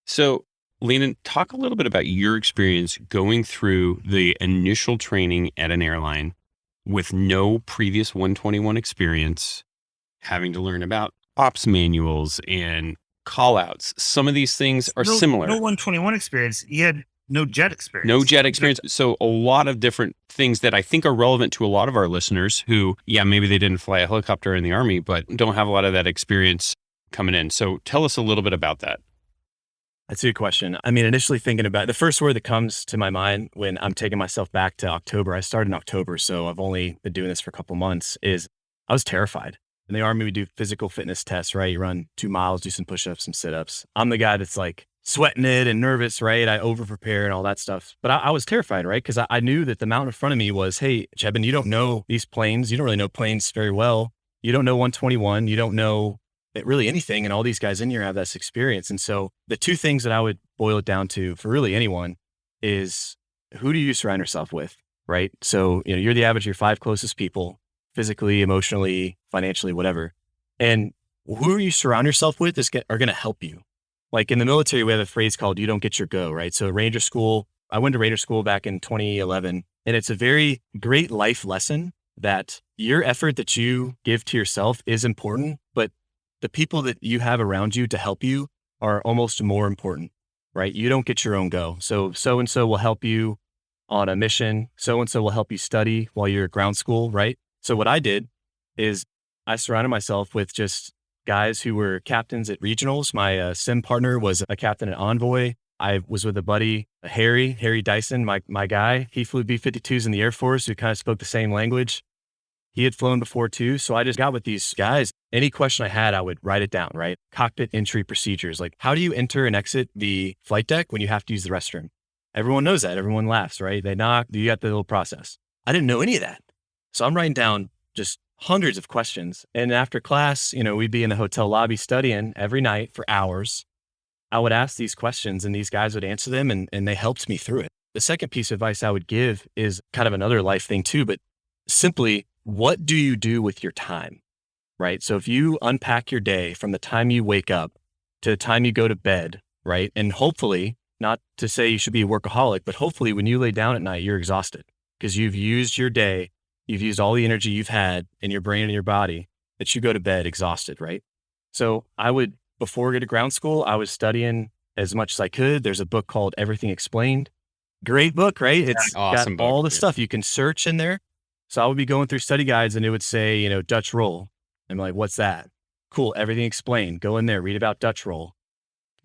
So Landon, talk a little bit about your experience going through the initial training at an airline with no previous 121 experience, having to learn about ops manuals and call outs. Some of these things are similar. No 121 experience. He had no jet experience. No jet experience. So a lot of different things that I think are relevant to a lot of our listeners who, maybe they didn't fly a helicopter in the Army, but don't have a lot of that experience coming in. So tell us a little bit about that. That's a good question. I mean, initially thinking about it, the first word that comes to my mind when I'm taking myself back to October, I started in October, so I've only been doing this for a couple months, is I was terrified. In the Army, we do physical fitness tests, right? You run 2 miles, do some push-ups, some sit-ups. I'm the guy that's like sweating it and nervous, right? I over-prepare and all that stuff. But I was terrified, right? Because I knew that the mountain in front of me was, hey, Cheben, you don't know these planes. You don't really know planes very well. You don't know 121. You don't know really anything. And all these guys in here have this experience. And so the two things that I would boil it down to for really anyone is, who do you surround yourself with, right? So, you're the average of your 5 closest people, physically, emotionally, financially, whatever. And who you surround yourself with are going to help you. Like in the military, we have a phrase called, you don't get your go, right? So Ranger School, I went to Ranger School back in 2011, and it's a very great life lesson that your effort that you give to yourself is important, but the people that you have around you to help you are almost more important, right? You don't get your own go. So-and-so will help you on a mission. So-and-so will help you study while you're at ground school, right? So what I did is I surrounded myself with just guys who were captains at regionals. My sim partner was a captain at Envoy. I was with a buddy, Harry Dyson, my guy. He flew B-52s in the Air Force, who kind of spoke the same language. He had flown before too. So I just got with these guys. Any question I had, I would write it down, right? Cockpit entry procedures. Like, how do you enter and exit the flight deck when you have to use the restroom? Everyone knows that. Everyone laughs, right? They knock, you got the little process. I didn't know any of that. So I'm writing down just hundreds of questions. And after class, we'd be in the hotel lobby studying every night for hours. I would ask these questions and these guys would answer them, and they helped me through it. The second piece of advice I would give is kind of another life thing too, but simply, what do you do with your time, right? So if you unpack your day from the time you wake up to the time you go to bed, right? And hopefully, not to say you should be a workaholic, but hopefully when you lay down at night, you're exhausted because you've used your day, you've used all the energy you've had in your brain and your body, that you go to bed exhausted, right? So I would, before I go to ground school, I was studying as much as I could. There's a book called Everything Explained. Great book, right? It's awesome got all the book, stuff you can search in there. So I would be going through study guides and it would say, Dutch roll. I'm like, what's that? Cool. Everything Explained. Go in there, read about Dutch roll.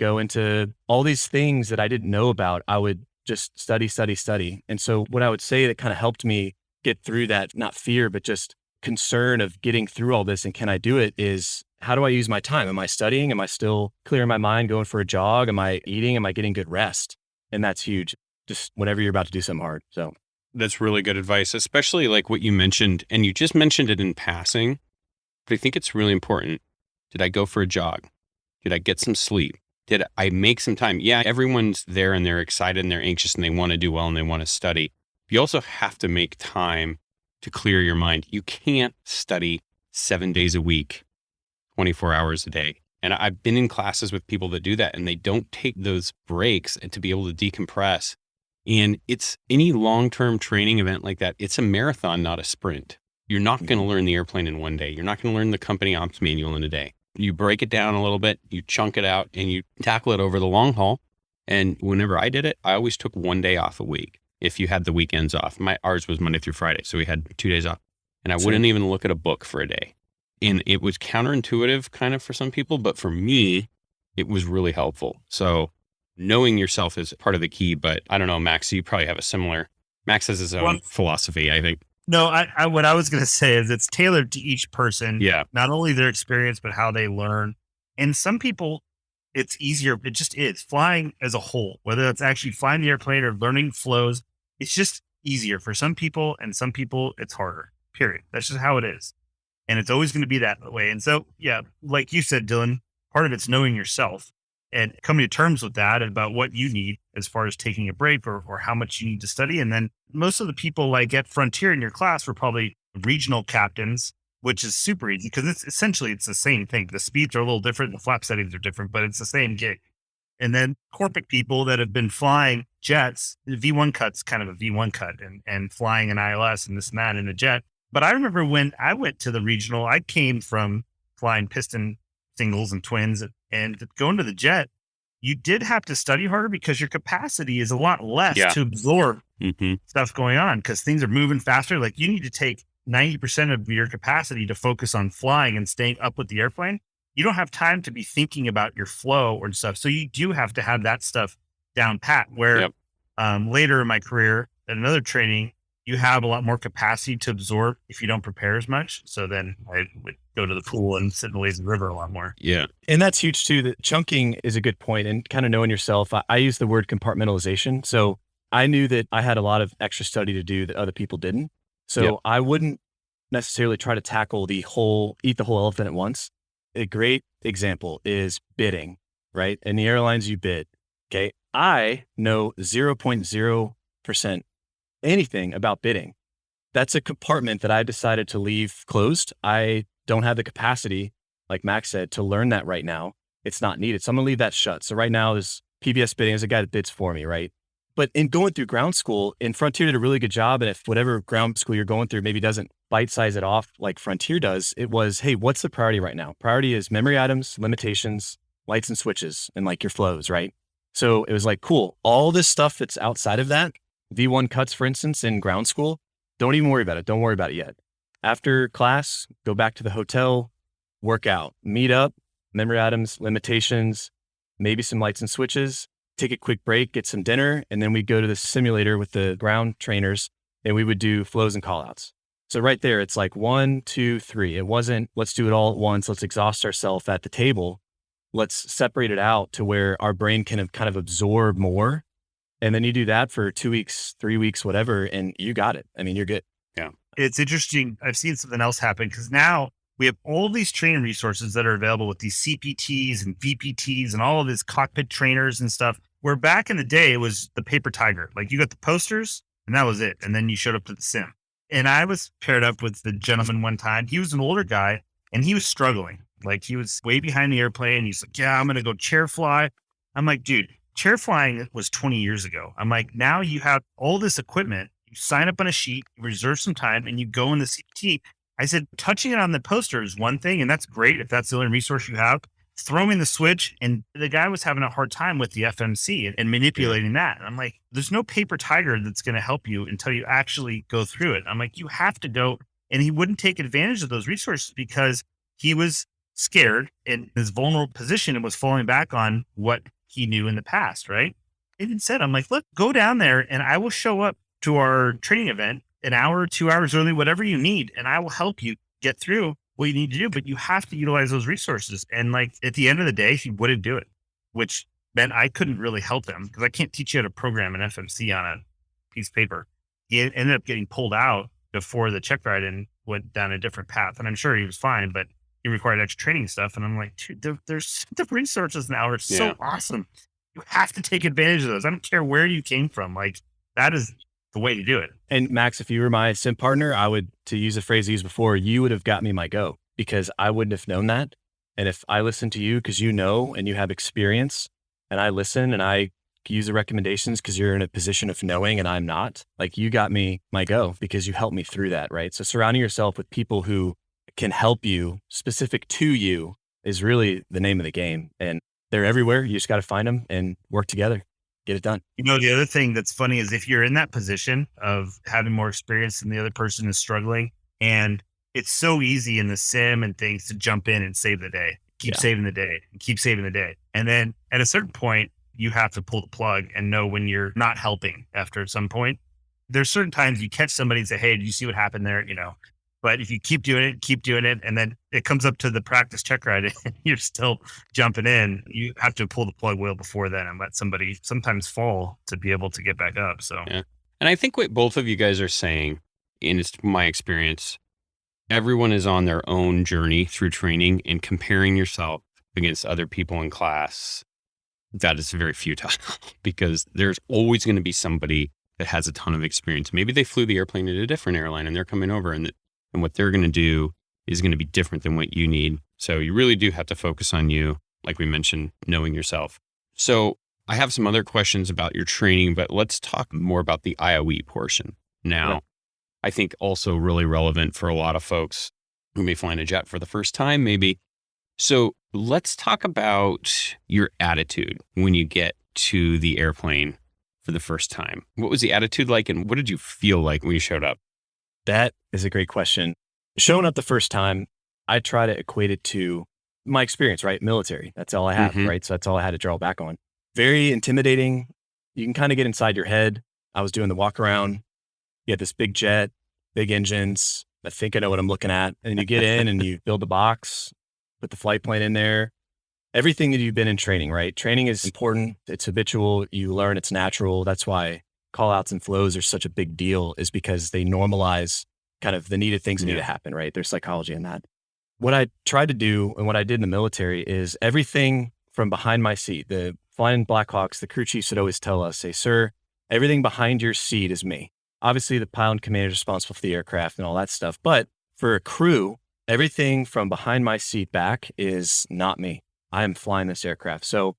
Go into all these things that I didn't know about. I would just study. And so what I would say that kind of helped me get through that, not fear, but just concern of getting through all this and can I do it, is how do I use my time? Am I studying? Am I still clearing my mind, going for a jog? Am I eating? Am I getting good rest? And that's huge. Just whenever you're about to do something hard. So that's really good advice, especially like what you mentioned, and you just mentioned it in passing, but I think it's really important. Did I go for a jog? Did I get some sleep? Did I make some time? Yeah, everyone's there and they're excited and they're anxious and they want to do well and they want to study. You also have to make time to clear your mind. You can't study 7 days a week, 24 hours a day. And I've been in classes with people that do that and they don't take those breaks and to be able to decompress. And it's any long-term training event like that, it's a marathon, not a sprint. You're not going to learn the airplane in one day. You're not going to learn the company ops manual in a day. You break it down a little bit, you chunk it out, and you tackle it over the long haul. And whenever I did it, I always took 1 day off a week. If you had the weekends off, ours was Monday through Friday. So we had 2 days off and I wouldn't even look at a book for a day. And it was counterintuitive kind of for some people, but for me, it was really helpful. So knowing yourself is part of the key, but I don't know, Max, you probably have a similar, Max has his own philosophy, I think. No, I what I was going to say is it's tailored to each person. Yeah. Not only their experience, but how they learn. And some people, it's easier. It just is. Flying as a whole, whether it's actually flying the airplane or learning flows, it's just easier for some people, and some people it's harder, period. That's just how it is. And it's always going to be that way. And so, yeah, like you said, Dylan, part of it's knowing yourself and coming to terms with that about what you need as far as taking a break or how much you need to study. And then most of the people like at Frontier in your class were probably regional captains, which is super easy because it's essentially the same thing. The speeds are a little different. The flap settings are different, but it's the same gig. And then corporate people that have been flying jets, the V1 cut's kind of a V1 cut and flying an ILS and this and that in a jet. But I remember when I went to the regional, I came from flying piston singles and twins, and going to the jet, you did have to study harder because your capacity is a lot less to absorb stuff going on because things are moving faster. Like you need to take 90% of your capacity to focus on flying and staying up with the airplane. You don't have time to be thinking about your flow or stuff. So you do have to have that stuff down pat where later in my career at another training, you have a lot more capacity to absorb if you don't prepare as much. So then I would go to the pool and sit in the lazy river a lot more. Yeah. And that's huge too. That chunking is a good point, and kind of knowing yourself. I use the word compartmentalization. So I knew that I had a lot of extra study to do that other people didn't. So I wouldn't necessarily try to tackle eat the whole elephant at once. A great example is bidding, right? In the airlines, you bid. Okay. I know 0.0% anything about bidding. That's a compartment that I decided to leave closed. I don't have the capacity, like Max said, to learn that right now. It's not needed. So I'm going to leave that shut. So right now there's PBS bidding. There's a guy that bids for me, right? But in going through ground school, and Frontier did a really good job. And if whatever ground school you're going through maybe doesn't bite size it off like Frontier does, it was, hey, what's the priority right now? Priority is memory items, limitations, lights and switches, and like your flows, right? So it was like, cool. All this stuff that's outside of that, V1 cuts, for instance, in ground school, don't even worry about it. Don't worry about it yet. After class, go back to the hotel, work out, meet up, memory items, limitations, maybe some lights and switches, take a quick break, get some dinner, and then we go to the simulator with the ground trainers and we would do flows and callouts. So right there, it's like 1, 2, 3. It wasn't, let's do it all at once. Let's exhaust ourselves at the table. Let's separate it out to where our brain can kind of absorb more. And then you do that for 2 weeks, 3 weeks, whatever, and you got it. I mean, you're good. Yeah. It's interesting. I've seen something else happen because now we have all these training resources that are available with these CPTs and VPTs and all of these cockpit trainers and stuff. Where back in the day, it was the paper tiger. Like you got the posters and that was it. And then you showed up to the sim. And I was paired up with the gentleman one time. He was an older guy and he was struggling. Like he was way behind the airplane. He's like, yeah, I'm going to go chair fly. I'm like, dude, chair flying was 20 years ago. I'm like, now you have all this equipment. You sign up on a sheet, you reserve some time, and you go in the CPT. I said, touching it on the poster is one thing, and that's great if that's the only resource you have. Throwing the switch, and the guy was having a hard time with the FMC and manipulating that. And I'm like, there's no paper tiger that's going to help you until you actually go through it. I'm like, you have to go. And he wouldn't take advantage of those resources because he was scared in his vulnerable position and was falling back on what he knew in the past, right? And instead, I'm like, look, go down there and I will show up to our training event an hour, 2 hours early, whatever you need. And I will help you get through what you need to do, but you have to utilize those resources. And like at the end of the day, he wouldn't do it, which meant I couldn't really help him because I can't teach you how to program an FMC on a piece of paper. He ended up getting pulled out before the check ride and went down a different path. And I'm sure he was fine, but he required extra training stuff. And I'm like, dude, there's the resources now are so awesome. You have to take advantage of those. I don't care where you came from. Like that is the way to do it. And Max, if you were my sim partner, I would, to use a phrase I used before, you would have got me my go because I wouldn't have known that. And if I listen to you because you know and you have experience and I listen and I use the recommendations because you're in a position of knowing and I'm not, like you got me my go because you helped me through that, right? So surrounding yourself with people who can help you specific to you is really the name of the game. And they're everywhere. You just got to find them and work together. Get it done. You know, the other thing that's funny is if you're in that position of having more experience and the other person is struggling, and it's so easy in the sim and things to jump in and save the day, keep saving the day and keep saving the day. And then at a certain point, you have to pull the plug and know when you're not helping after some point. There's certain times you catch somebody and say, hey, did you see what happened there? You know, but if you keep doing it, and then it comes up to the practice check ride and you're still jumping in, you have to pull the plug well before then and let somebody sometimes fall to be able to get back up. So, yeah. And I think what both of you guys are saying, and it's my experience, everyone is on their own journey through training, and comparing yourself against other people in class, that is very futile because there's always going to be somebody that has a ton of experience. Maybe they flew the airplane at a different airline and they're coming over and what they're going to do is going to be different than what you need. So you really do have to focus on you, like we mentioned, knowing yourself. So I have some other questions about your training, but let's talk more about the IOE portion. Now, I think also really relevant for a lot of folks who may fly in a jet for the first time, maybe. So let's talk about your attitude when you get to the airplane for the first time? What was the attitude like, and what did you feel like when you showed up? That is a great question. Showing up the first time, I try to equate it to my experience, right? Military. That's all I have, right? So that's all I had to draw back on. Very intimidating. You can kind of get inside your head. I was doing the walk around. You had this big jet, big engines. I think I know what I'm looking at. And you get in and you build the box, put the flight plan in there. Everything that you've been in training, right? Training is important. It's habitual. You learn, it's natural. That's why call outs and flows are such a big deal, is because they normalize kind of the needed things that need to happen, right? There's psychology in that. What I tried to do and what I did in the military is everything from behind my seat. The flying Blackhawks, the crew chiefs would always tell us, say, sir, everything behind your seat is me. Obviously, the pilot and commander is responsible for the aircraft and all that stuff. But for a crew, everything from behind my seat back is not me. I am flying this aircraft. So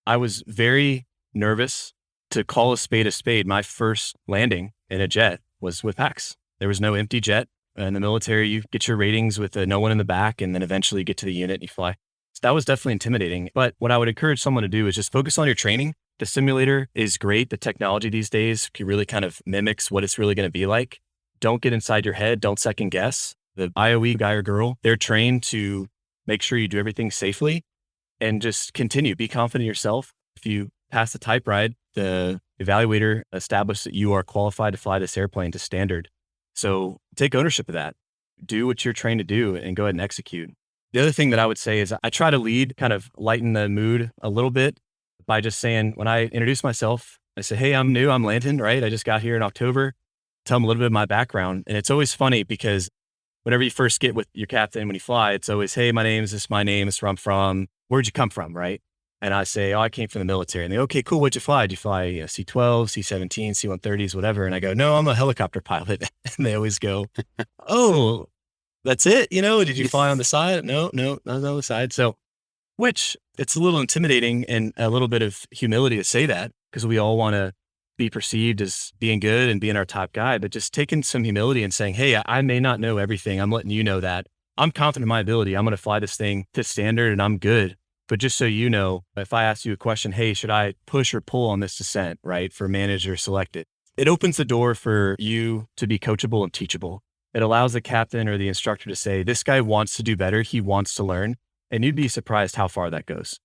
I was very nervous to call a spade a spade. My first landing in a jet was with PAX. There was no empty jet. In the military, you get your ratings with no one in the back, and then eventually you get to the unit and you fly. So that was definitely intimidating. But what I would encourage someone to do is just focus on your training. The simulator is great. The technology these days really kind of mimics what it's really going to be like. Don't get inside your head. Don't second guess. The IOE guy or girl, they're trained to make sure you do everything safely and just continue. Be confident in yourself. If you pass the type ride, the evaluator established that you are qualified to fly this airplane to standard. So take ownership of that. Do what you're trained to do and go ahead and execute. The other thing that I would say is I try to lead, kind of lighten the mood a little bit by just saying, when I introduce myself, I say, hey, I'm new. I'm Landon, right? I just got here in October. Tell them a little bit of my background. And it's always funny because whenever you first get with your captain, when you fly, it's always, hey, my name is this, my name is where I'm from. Where'd you come from, right? And I say, oh, I came from the military. And they go, okay, cool. What'd you fly? Did you fly C-12, C-17, C-130s, whatever? And I go, no, I'm a helicopter pilot. And they always go, oh, that's it? Did you fly on the side? No, not on the side. So, which it's a little intimidating and a little bit of humility to say that, because we all want to be perceived as being good and being our top guy, but just taking some humility and saying, hey, I may not know everything. I'm letting you know that. I'm confident in my ability. I'm going to fly this thing to standard and I'm good. But just so you know, if I ask you a question, hey, should I push or pull on this descent, right, for manager selected? It opens the door for you to be coachable and teachable. It allows the captain or the instructor to say, this guy wants to do better. He wants to learn. And you'd be surprised how far that goes.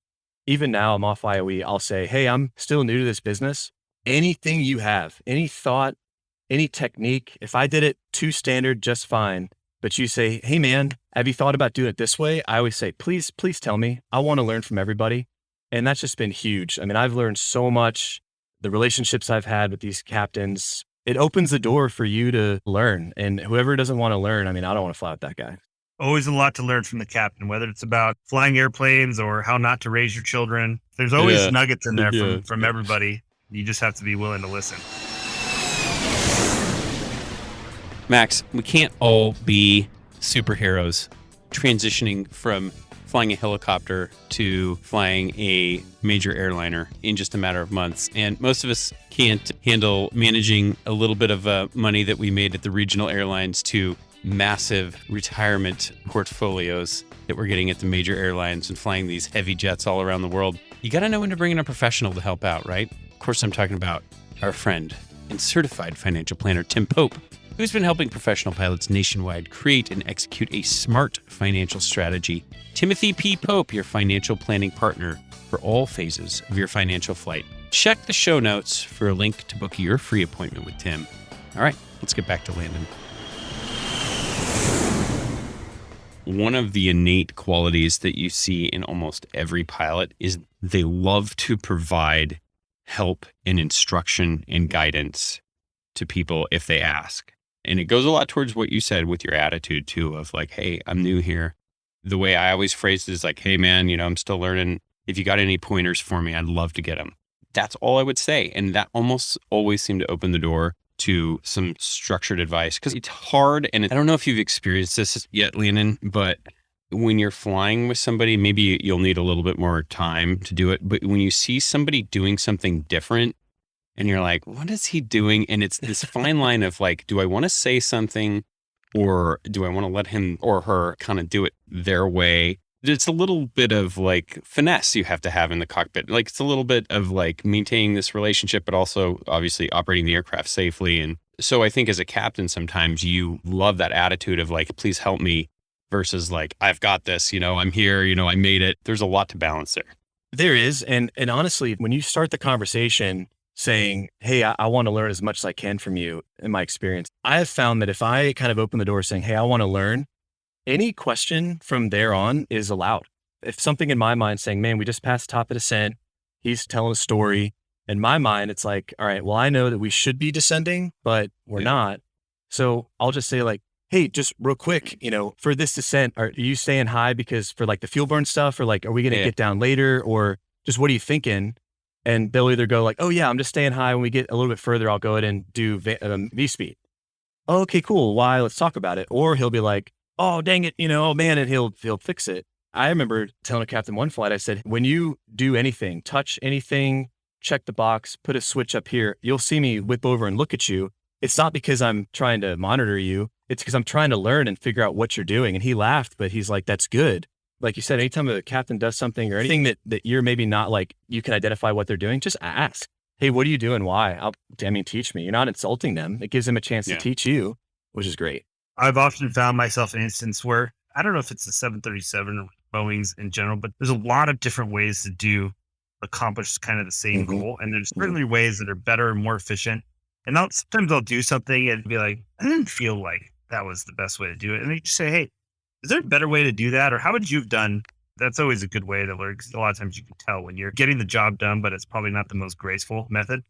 Even now, I'm off IOE. I'll say, hey, I'm still new to this business. Anything you have, any thought, any technique, if I did it to standard, just fine. But you say, hey, man, have you thought about doing it this way? I always say, please tell me. I want to learn from everybody. And that's just been huge. I mean, I've learned so much. The relationships I've had with these captains, it opens the door for you to learn. And whoever doesn't want to learn, I mean, I don't want to fly with that guy. Always a lot to learn from the captain, whether it's about flying airplanes or how not to raise your children. There's always nuggets in there from everybody. You just have to be willing to listen. Max, we can't all be superheroes. Transitioning from flying a helicopter to flying a major airliner in just a matter of months. And most of us can't handle managing a little bit of money that we made at the regional airlines to massive retirement portfolios that we're getting at the major airlines and flying these heavy jets all around the world. You got to know when to bring in a professional to help out, right? Of course, I'm talking about our friend and certified financial planner, Tim Pope, who's been helping professional pilots nationwide create and execute a smart financial strategy. Timothy P. Pope, your financial planning partner for all phases of your financial flight. Check the show notes for a link to book your free appointment with Tim. All right, let's get back to Landon. One of the innate qualities that you see in almost every pilot is they love to provide help and instruction and guidance to people if they ask. And it goes a lot towards what you said with your attitude too, of like, hey, I'm new here. The way I always phrase it is like, hey man, I'm still learning. If you got any pointers for me, I'd love to get them. That's all I would say. And that almost always seemed to open the door to some structured advice, because it's hard. And I don't know if you've experienced this yet, Landon, but when you're flying with somebody, maybe you'll need a little bit more time to do it. But when you see somebody doing something different and you're like, what is he doing? And it's this fine line of like, do I want to say something or do I want to let him or her kind of do it their way? It's a little bit of like finesse you have to have in the cockpit. Like it's a little bit of like maintaining this relationship, but also obviously operating the aircraft safely. And so I think as a captain, sometimes you love that attitude of like, please help me versus like, I've got this, I'm here, I made it. There's a lot to balance there. There is. And honestly, when you start the conversation saying, hey, I want to learn as much as I can from you, in my experience, I have found that if I kind of open the door saying, hey, I want to learn, any question from there on is allowed. If something in my mind saying, man, we just passed top of descent, he's telling a story. In my mind, it's like, all right, well, I know that we should be descending, but we're not. So I'll just say like, hey, just real quick, for this descent, are you staying high because for like the fuel burn stuff, or like, are we going to get down later, or just what are you thinking? And they'll either go like, oh yeah, I'm just staying high. When we get a little bit further, I'll go ahead and do V speed. Oh, okay, cool. Why? Let's talk about it. Or he'll be like, oh, dang it, oh man, and he'll fix it. I remember telling a captain one flight, I said, when you do anything, touch anything, check the box, put a switch up here, you'll see me whip over and look at you. It's not because I'm trying to monitor you. It's because I'm trying to learn and figure out what you're doing. And he laughed, but he's like, that's good. Like you said, anytime a captain does something or anything that you're maybe not like, you can identify what they're doing, just ask, hey, what are you doing? Why? Teach me. You're not insulting them. It gives them a chance to teach you, which is great. I've often found myself in an instance where, I don't know if it's the 737 or Boeings in general, but there's a lot of different ways to accomplish kind of the same goal. And there's certainly ways that are better and more efficient. And sometimes I'll do something and be like, I didn't feel like that was the best way to do it. And then you just say, hey, is there a better way to do that? Or how would you have done? That's always a good way to learn, because a lot of times you can tell when you're getting the job done, but it's probably not the most graceful method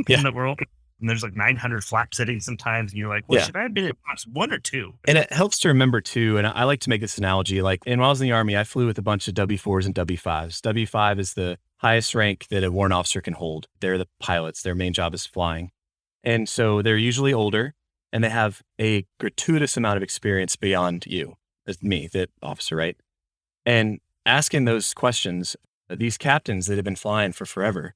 in the world. And there's like 900 flap settings sometimes. And you're like, well, should I have been at box 1 or 2? And it helps to remember too. And I like to make this analogy. Like when I was in the Army, I flew with a bunch of W4s and W5s. W5 is the highest rank that a warrant officer can hold. They're the pilots. Their main job is flying. And so they're usually older and they have a gratuitous amount of experience beyond you, as me, the officer, right? And asking those questions, these captains that have been flying for forever,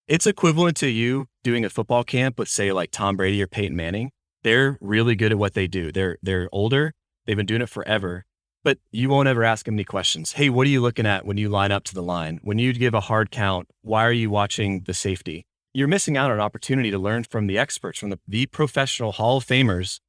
it's equivalent to you doing a football camp with, say, like Tom Brady or Peyton Manning. They're really good at what they do. They're older. They've been doing it forever, but you won't ever ask them any questions. Hey, what are you looking at when you line up to the line? When you give a hard count, why are you watching the safety? You're missing out on an opportunity to learn from the experts, from the professional Hall of Famers.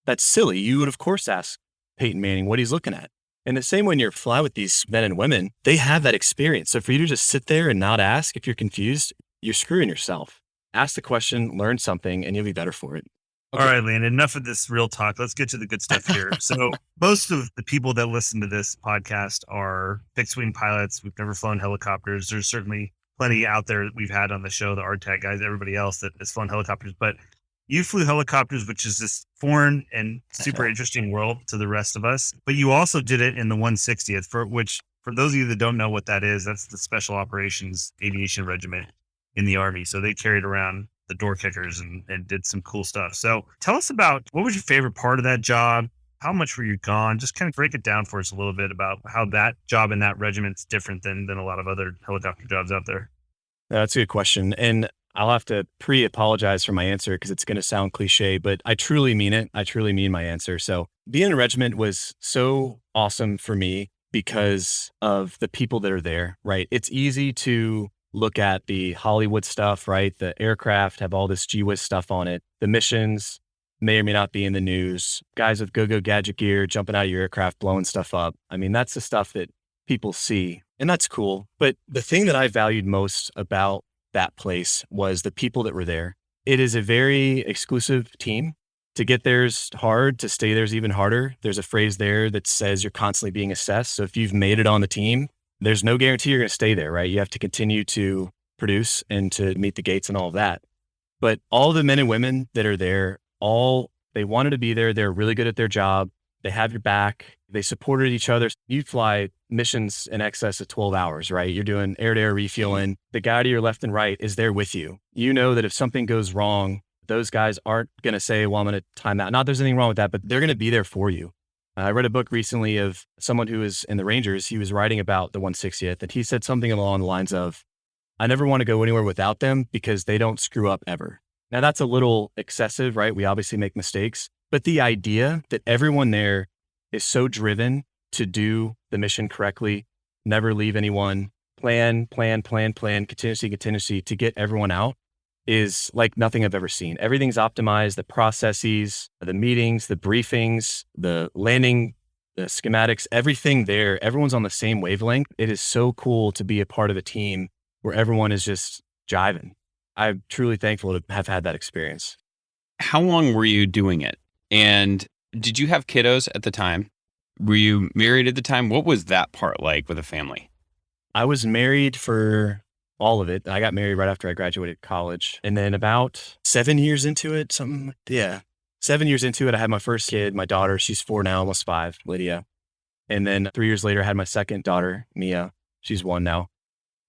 That's silly. You would, of course, ask Peyton Manning what he's looking at. And the same when you're flying with these men and women, they have that experience. So for you to just sit there and not ask, if you're confused, you're screwing yourself. Ask the question, learn something, and you'll be better for it. Okay. All right, Landon, enough of this real talk. Let's get to the good stuff here. So most of the people that listen to this podcast are fixed-wing pilots. We've never flown helicopters. There's certainly plenty out there that we've had on the show, the RTAC guys, everybody else that has flown helicopters. But you flew helicopters, which is this foreign and super interesting world to the rest of us. But you also did it in the 160th, for those of you that don't know what that is, that's the Special Operations Aviation Regiment in the Army. So they carried around the door kickers and did some cool stuff. So tell us about, what was your favorite part of that job? How much were you gone? Just kind of break it down for us a little bit about how that job in that regiment's different than a lot of other helicopter jobs out there. That's a good question. And I'll have to pre-apologize for my answer because it's going to sound cliche, but I truly mean it. I truly mean my answer. So being in a regiment was so awesome for me because of the people that are there, right? It's easy to look at the Hollywood stuff, right? The aircraft have all this gee whiz stuff on it. The missions may or may not be in the news. Guys with go-go gadget gear jumping out of your aircraft, blowing stuff up. I mean, that's the stuff that people see, and that's cool. But the thing that I valued most about that place was the people that were there. It is a very exclusive team. To get there's hard, to stay there's even harder. There's a phrase there that says you're constantly being assessed. So if you've made it on the team, there's no guarantee you're going to stay there, right? You have to continue to produce and to meet the gates and all of that. But all the men and women that are there, they wanted to be there. They're really good at their job. They have your back. They supported each other. You fly missions in excess of 12 hours, right? You're doing air-to-air refueling. The guy to your left and right is there with you. You know that if something goes wrong, those guys aren't going to say, well, I'm going to time out. Not that there's anything wrong with that, but they're going to be there for you. I read a book recently of someone who was in the Rangers. He was writing about the 160th, and he said something along the lines of, I never want to go anywhere without them because they don't screw up ever. Now that's a little excessive, right? We obviously make mistakes, but the idea that everyone there is so driven to do the mission correctly, never leave anyone, plan, contingency to get everyone out is like nothing I've ever seen. Everything's optimized, the processes, the meetings, the briefings, the landing, the schematics, everything there, everyone's on the same wavelength. It is so cool to be a part of a team where everyone is just jiving. I'm truly thankful to have had that experience. How long were you doing it? And did you have kiddos at the time? Were you married at the time? What was that part like with a family? I was married for all of it. I got married right after I graduated college. And then about 7 years into it, 7 years into it, I had my first kid, my daughter. She's 4 now, almost 5, Lydia. And then 3 years later, I had my second daughter, Mia. She's 1 now.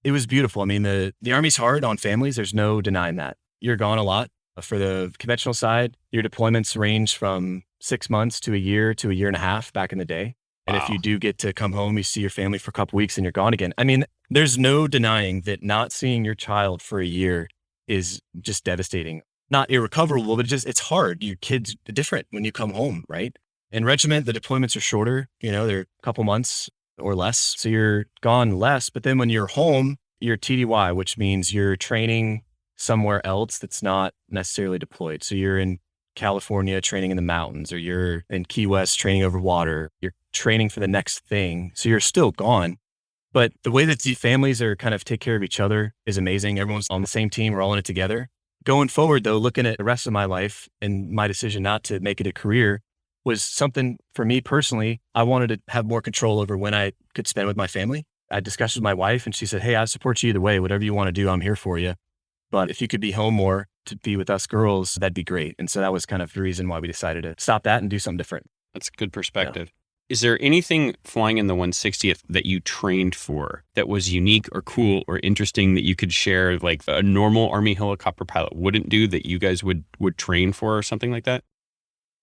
It was beautiful. I mean, the Army's hard on families. There's no denying that. You're gone a lot. For the conventional side, your deployments range from 6 months to a year and a half back in the day. And if you do get to come home, you see your family for a couple weeks and you're gone again. I mean, there's no denying that not seeing your child for a year is just devastating. Not irrecoverable, but it's hard. Your kid's different when you come home, right? In regiment, the deployments are shorter. They're a couple months or less. So you're gone less. But then when you're home, you're TDY, which means you're training somewhere else that's not necessarily deployed. So you're in California training in the mountains, or you're in Key West training over water. You're training for the next thing. So you're still gone. But the way that the families are kind of take care of each other is amazing. Everyone's on the same team. We're all in it together. Going forward, though, looking at the rest of my life and my decision not to make it a career was something for me personally. I wanted to have more control over when I could spend with my family. I discussed with my wife and she said, "Hey, I support you either way. Whatever you want to do, I'm here for you. But if you could be home more to be with us girls, that'd be great." And so that was kind of the reason why we decided to stop that and do something different. That's a good perspective. Yeah. Is there anything flying in the 160th that you trained for that was unique or cool or interesting that you could share, like a normal Army helicopter pilot wouldn't do that you guys would train for or something like that?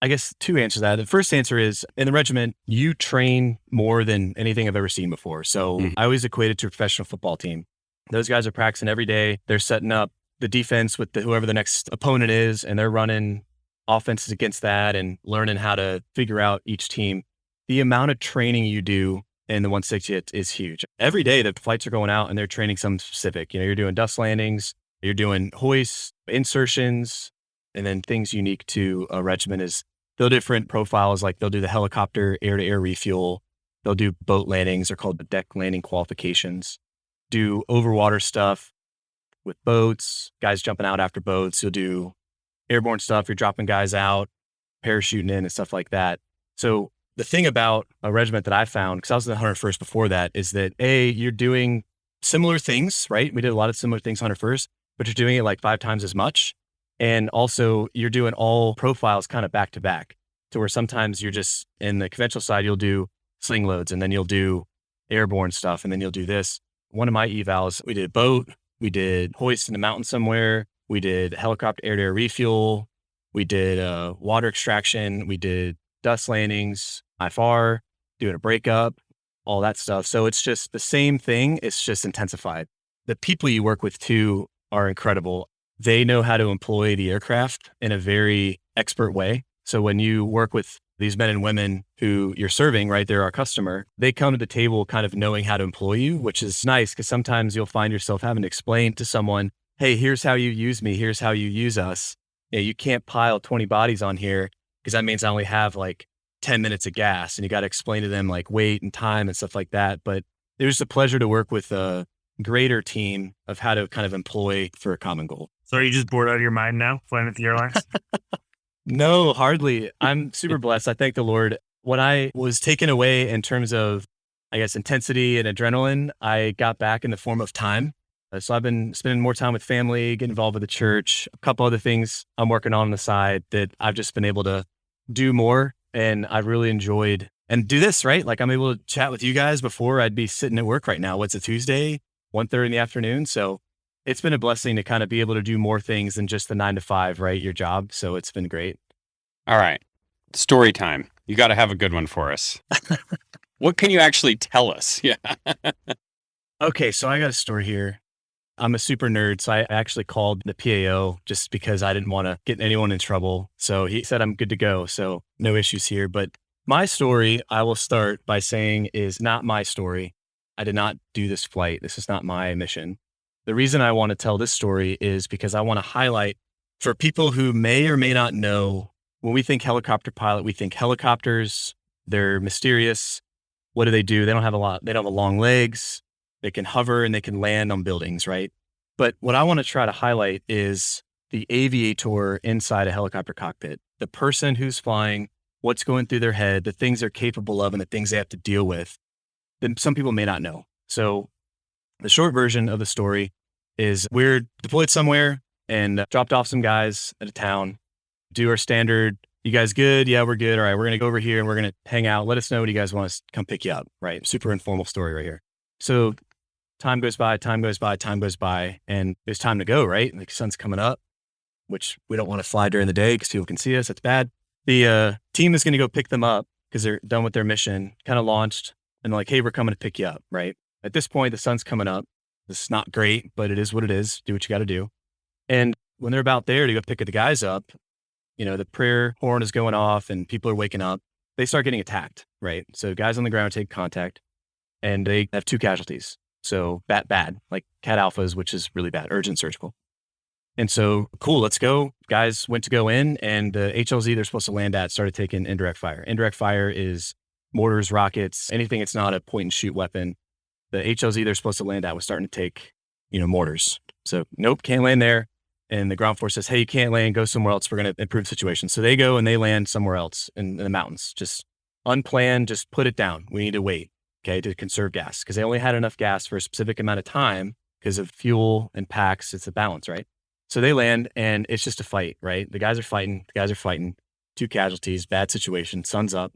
I guess 2 answers to that. The first answer is, in the regiment, you train more than anything I've ever seen before. So I always equated to a professional football team. Those guys are practicing every day. They're setting up the defense with whoever the next opponent is, and they're running offenses against that and learning how to figure out each team. The amount of training you do in the 160th is huge. Every day the flights are going out and they're training something specific. You're doing dust landings, you're doing hoists, insertions, and then things unique to a regiment is they'll do different profiles. Like they'll do the helicopter air-to-air refuel. They'll do boat landings. They're called the deck landing qualifications. Do overwater stuff with boats, guys jumping out after boats. You'll do airborne stuff. You're dropping guys out, parachuting in and stuff like that. So the thing about a regiment that I found, because I was in the 101st before that, is that you're doing similar things, right? We did a lot of similar things 101st, but you're doing it like 5 times as much. And also you're doing all profiles kind of back to back, to where sometimes you're just in the conventional side, you'll do sling loads and then you'll do airborne stuff. And then you'll do this. One of my evals, we did boat, we did hoist in the mountain somewhere. We did helicopter air-to-air refuel. We did water extraction. We did dust landings, IFR, doing a breakup, all that stuff. So it's just the same thing. It's just intensified. The people you work with too are incredible. They know how to employ the aircraft in a very expert way. So when you work with these men and women who you're serving, right, they're our customer, they come to the table kind of knowing how to employ you, which is nice because sometimes you'll find yourself having to explain to someone, "Hey, here's how you use me. Here's how you use us. You can't pile 20 bodies on here because that means I only have like 10 minutes of gas." And you got to explain to them like weight and time and stuff like that. But it was a pleasure to work with a greater team of how to kind of employ for a common goal. So are you just bored out of your mind now flying at the airlines? No, hardly. I'm super blessed. I thank the Lord. What I was taken away in terms of, I guess, intensity and adrenaline, I got back in the form of time. So I've been spending more time with family, getting involved with the church, a couple other things I'm working on the side that I've just been able to do more. And I really enjoyed and do this, right? Like I'm able to chat with you guys before I'd be sitting at work right now. What's a Tuesday, 1:30 in the afternoon. So it's been a blessing to kind of be able to do more things than just the 9 to 5, right? Your job. So it's been great. All right. Story time. You got to have a good one for us. What can you actually tell us? Yeah. Okay. So I got a story here. I'm a super nerd. So I actually called the PAO just because I didn't want to get anyone in trouble. So he said I'm good to go. So no issues here. But My story, I will start by saying, is not my story. I did not do this flight. This is not my mission. The reason I want to tell this story is because I want to highlight for people who may or may not know, when we think helicopter pilot, we think helicopters, they're mysterious. What do? They don't have they don't have long legs. They can hover and they can land on buildings, right? But what I want to try to highlight is the aviator inside a helicopter cockpit, the person who's flying, what's going through their head, the things they're capable of, and the things they have to deal with that some people may not know. So the short version of the story is we're deployed somewhere and dropped off some guys at a town, do our standard, you guys good? Yeah, we're good. All right, we're going to go over here and we're going to hang out. Let us know when you guys want us to come pick you up, right? Super informal story right here. So time goes by, and it's time to go, right? Like sun's coming up, which we don't want to fly during the day because people can see us. That's bad. The team is going to go pick them up because they're done with their mission, kind of launched, and they're like, hey, we're coming to pick you up, right? At this point, the sun's coming up. This is not great, but it is what it is. Do what you got to do. And when they're about there to go pick the guys up, the prayer horn is going off and people are waking up. They start getting attacked, right? So guys on the ground take contact and they have 2 casualties. So bad, like cat alphas, which is really bad, urgent surgical. And so, cool, let's go. Guys went to go in and the HLZ they're supposed to land at started taking indirect fire. Indirect fire is mortars, rockets, anything that's not a point and shoot weapon. The HLZ they're supposed to land at was starting to take, mortars. So, nope, can't land there. And the ground force says, hey, you can't land, go somewhere else. We're going to improve the situation. So they go and they land somewhere else in the mountains, just unplanned, just put it down. We need to wait, okay, to conserve gas because they only had enough gas for a specific amount of time because of fuel and packs. It's a balance, right? So they land and it's just a fight, right? The guys are fighting, 2 casualties, bad situation, sun's up.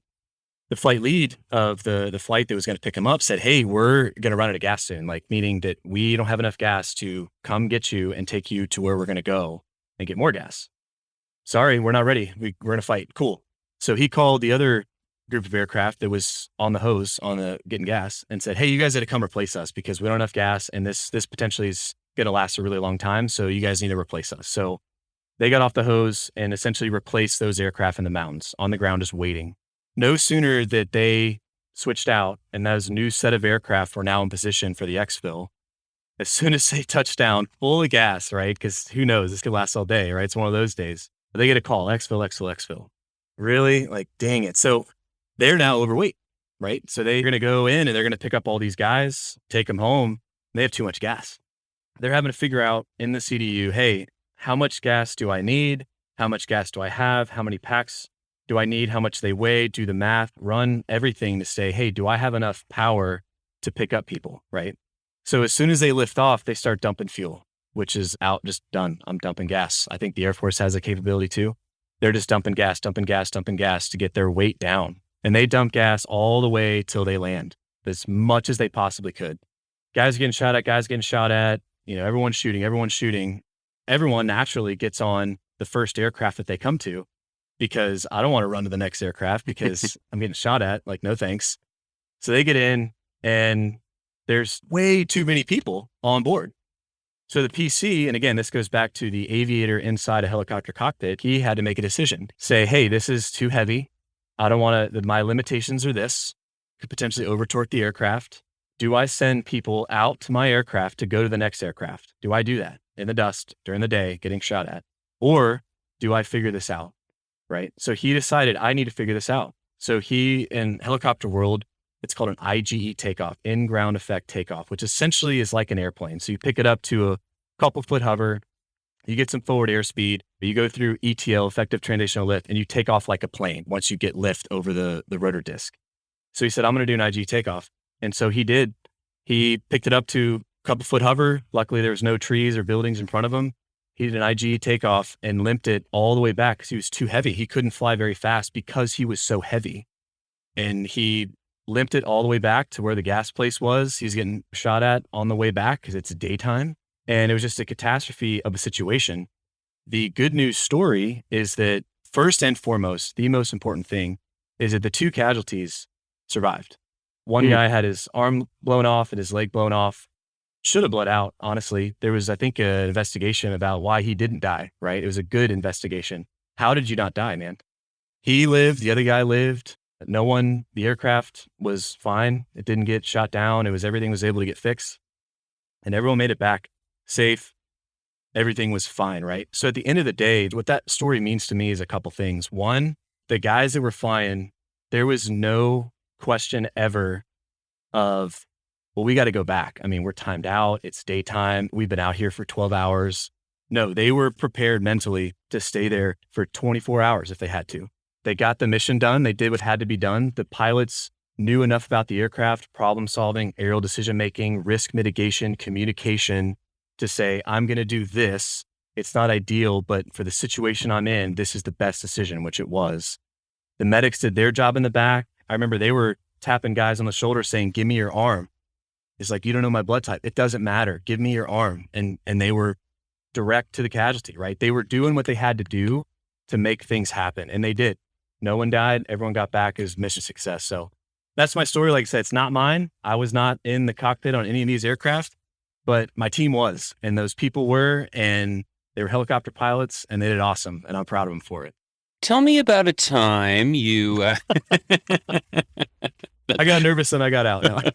The flight lead of the flight that was going to pick him up said, hey, we're going to run out of gas soon, like meaning that we don't have enough gas to come get you and take you to where we're going to go and get more gas. Sorry, we're not ready. We're going to fight. Cool. So he called the other group of aircraft that was on the hose getting gas and said, hey, you guys got to come replace us because we don't have enough gas and this potentially is going to last a really long time. So you guys need to replace us. So they got off the hose and essentially replaced those aircraft in the mountains on the ground, just waiting. No sooner that they switched out and those new set of aircraft were now in position for the exfil. As soon as they touched down full of gas, right? Because who knows, this could last all day, right? It's one of those days. They get a call, exfil. Really? Like, dang it. So they're now overweight, right? So they're going to go in and they're going to pick up all these guys, take them home. They have too much gas. They're having to figure out in the CDU, hey, how much gas do I need? How much gas do I have? How many packs do I need? How much they weigh? Do the math, run everything to say, hey, do I have enough power to pick up people, right? So as soon as they lift off, they start dumping fuel, which is out, just done. I'm dumping gas. I think the Air Force has a capability too. They're just dumping gas to get their weight down. And they dump gas all the way till they land as much as they possibly could. Guys getting shot at, everyone's shooting. Everyone naturally gets on the first aircraft that they come to because I don't want to run to the next aircraft because I'm getting shot at, like, no thanks. So they get in and there's way too many people on board. So the PC, and again, this goes back to the aviator inside a helicopter cockpit, he had to make a decision. Say, hey, this is too heavy. I don't want to, my limitations are this, could potentially over torque the aircraft. Do I send people out to my aircraft to go to the next aircraft? Do I do that in the dust during the day getting shot at? Or do I figure this out, right? So he decided I need to figure this out. So he, in helicopter world, it's called an IGE takeoff, in-ground effect takeoff, which essentially is like an airplane. So you pick it up to a couple foot hover, you get some forward airspeed, you go through ETL, effective translational lift, and you take off like a plane once you get lift over the rotor disc. So he said, I'm going to do an IGE takeoff. And so he did. He picked it up to a couple foot hover. Luckily, there was no trees or buildings in front of him. He did an IGE takeoff and limped it all the way back because he was too heavy. He couldn't fly very fast because he was so heavy. And he limped it all the way back to where the gas place was. He's getting shot at on the way back because it's daytime. And it was just a catastrophe of a situation. The good news story is that first and foremost, the most important thing is that the 2 casualties survived. One guy had his arm blown off and his leg blown off. Should have bled out, honestly. There was, I think, an investigation about why he didn't die, right? It was a good investigation. How did you not die, man? He lived, the other guy lived. The aircraft was fine. It didn't get shot down. Everything was able to get fixed, and everyone made it back safe. Everything was fine, right? So at the end of the day, what that story means to me is a couple things. One, the guys that were flying, there was no question ever of, well, we got to go back. I mean, we're timed out. It's daytime. We've been out here for 12 hours. No, they were prepared mentally to stay there for 24 hours if they had to. They got the mission done. They did what had to be done. The pilots knew enough about the aircraft, problem solving, aerial decision-making, risk mitigation, communication to say, I'm going to do this. It's not ideal, but for the situation I'm in, this is the best decision, which it was. The medics did their job in the back. I remember they were tapping guys on the shoulder saying, give me your arm. It's like, you don't know my blood type. It doesn't matter. Give me your arm. And they were direct to the casualty, right? They were doing what they had to do to make things happen. And they did. No one died. Everyone got back as mission success. So that's my story. Like I said, it's not mine. I was not in the cockpit on any of these aircraft, but my team was, and those people were, and they were helicopter pilots, and they did awesome. And I'm proud of them for it. Tell me about a time you... I got nervous and I got out.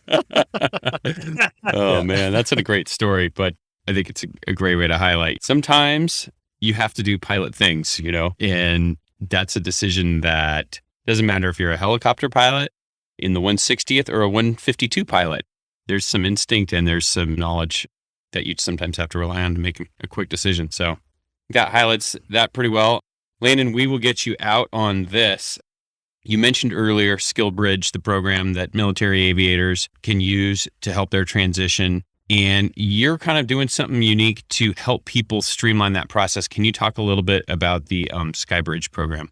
Oh, man, that's a great story, but I think it's a great way to highlight. Sometimes you have to do pilot things, and that's a decision that doesn't matter if you're a helicopter pilot in the 160th or a 152 pilot. There's some instinct and there's some knowledge that you sometimes have to rely on to make a quick decision. So that highlights that pretty well. Landon, we will get you out on this. You mentioned earlier Skybridge, the program that military aviators can use to help their transition. And you're kind of doing something unique to help people streamline that process. Can you talk a little bit about the Skybridge program?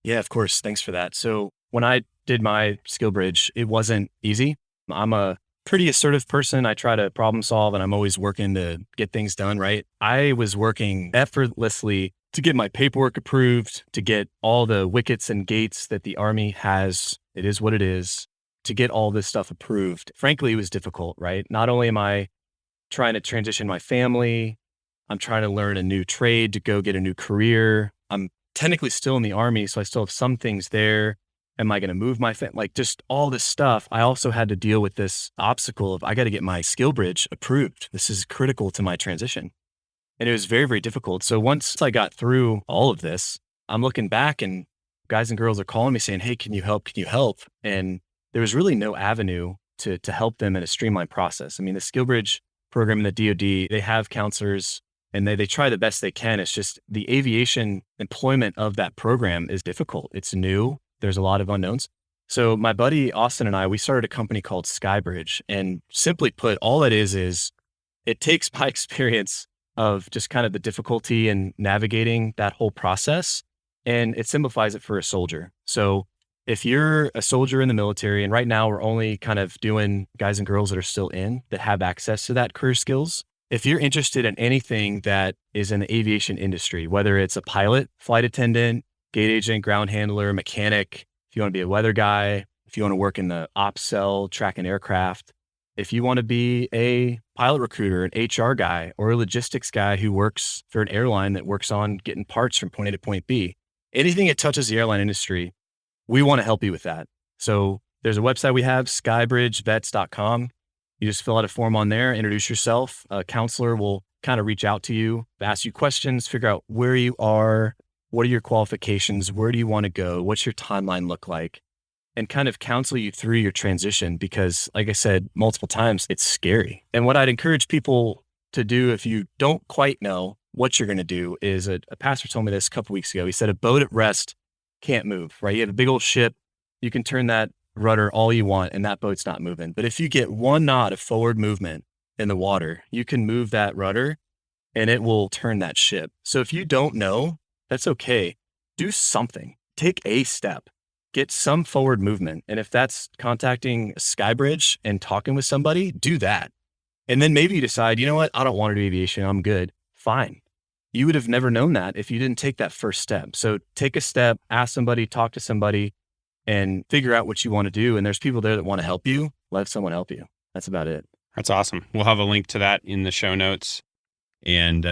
Yeah, of course. Thanks for that. So when I did my Skybridge, it wasn't easy. I'm a pretty assertive person. I try to problem solve and I'm always working to get things done, right? I was working effortlessly to get my paperwork approved, to get all the wickets and gates that the Army has. It is what it is. To get all this stuff approved. Frankly, it was difficult, right? Not only am I trying to transition my family, I'm trying to learn a new trade to go get a new career. I'm technically still in the Army, so I still have some things there. Am I going to move my family? Like just all this stuff. I also had to deal with this obstacle of I got to get my Skybridge approved. This is critical to my transition. And it was very, very difficult. So once I got through all of this, I'm looking back and guys and girls are calling me saying, hey, can you help? Can you help? And there was really no avenue to help them in a streamlined process. I mean, the Skybridge program in the DoD, they have counselors and they try the best they can. It's just the aviation employment of that program is difficult. It's new. There's a lot of unknowns. So my buddy Austin and I, we started a company called Skybridge. And simply put, all it is it takes my experience of just kind of the difficulty in navigating that whole process, and it simplifies it for a soldier. So if you're a soldier in the military, and right now we're only kind of doing guys and girls that are still in that have access to that career skills. If you're interested in anything that is in the aviation industry, whether it's a pilot, flight attendant, gate agent, ground handler, mechanic, if you want to be a weather guy, if you want to work in the ops cell, tracking aircraft, if you want to be a pilot recruiter, an HR guy, or a logistics guy who works for an airline that works on getting parts from point A to point B, anything that touches the airline industry, we want to help you with that. So there's a website we have, skybridgevets.com. You just fill out a form on there, introduce yourself. A counselor will kind of reach out to you, ask you questions, figure out where you are, what are your qualifications, where do you want to go, what's your timeline look like, and kind of counsel you through your transition. Because like I said multiple times, it's scary. And what I'd encourage people to do if you don't quite know what you're going to do is a pastor told me this a couple weeks ago. He said, a boat at rest can't move, right? You have a big old ship. You can turn that rudder all you want and that boat's not moving. But if you get one knot of forward movement in the water, you can move that rudder and it will turn that ship. So if you don't know, that's okay. Do something. Take a step. Get some forward movement. And if that's contacting Skybridge and talking with somebody, do that. And then maybe you decide, you know what? I don't want to do aviation. I'm good. Fine. You would have never known that if you didn't take that first step. So take a step, ask somebody, talk to somebody, and figure out what you want to do. And there's people there that want to help you. Let someone help you. That's about it. That's awesome. We'll have a link to that in the show notes. And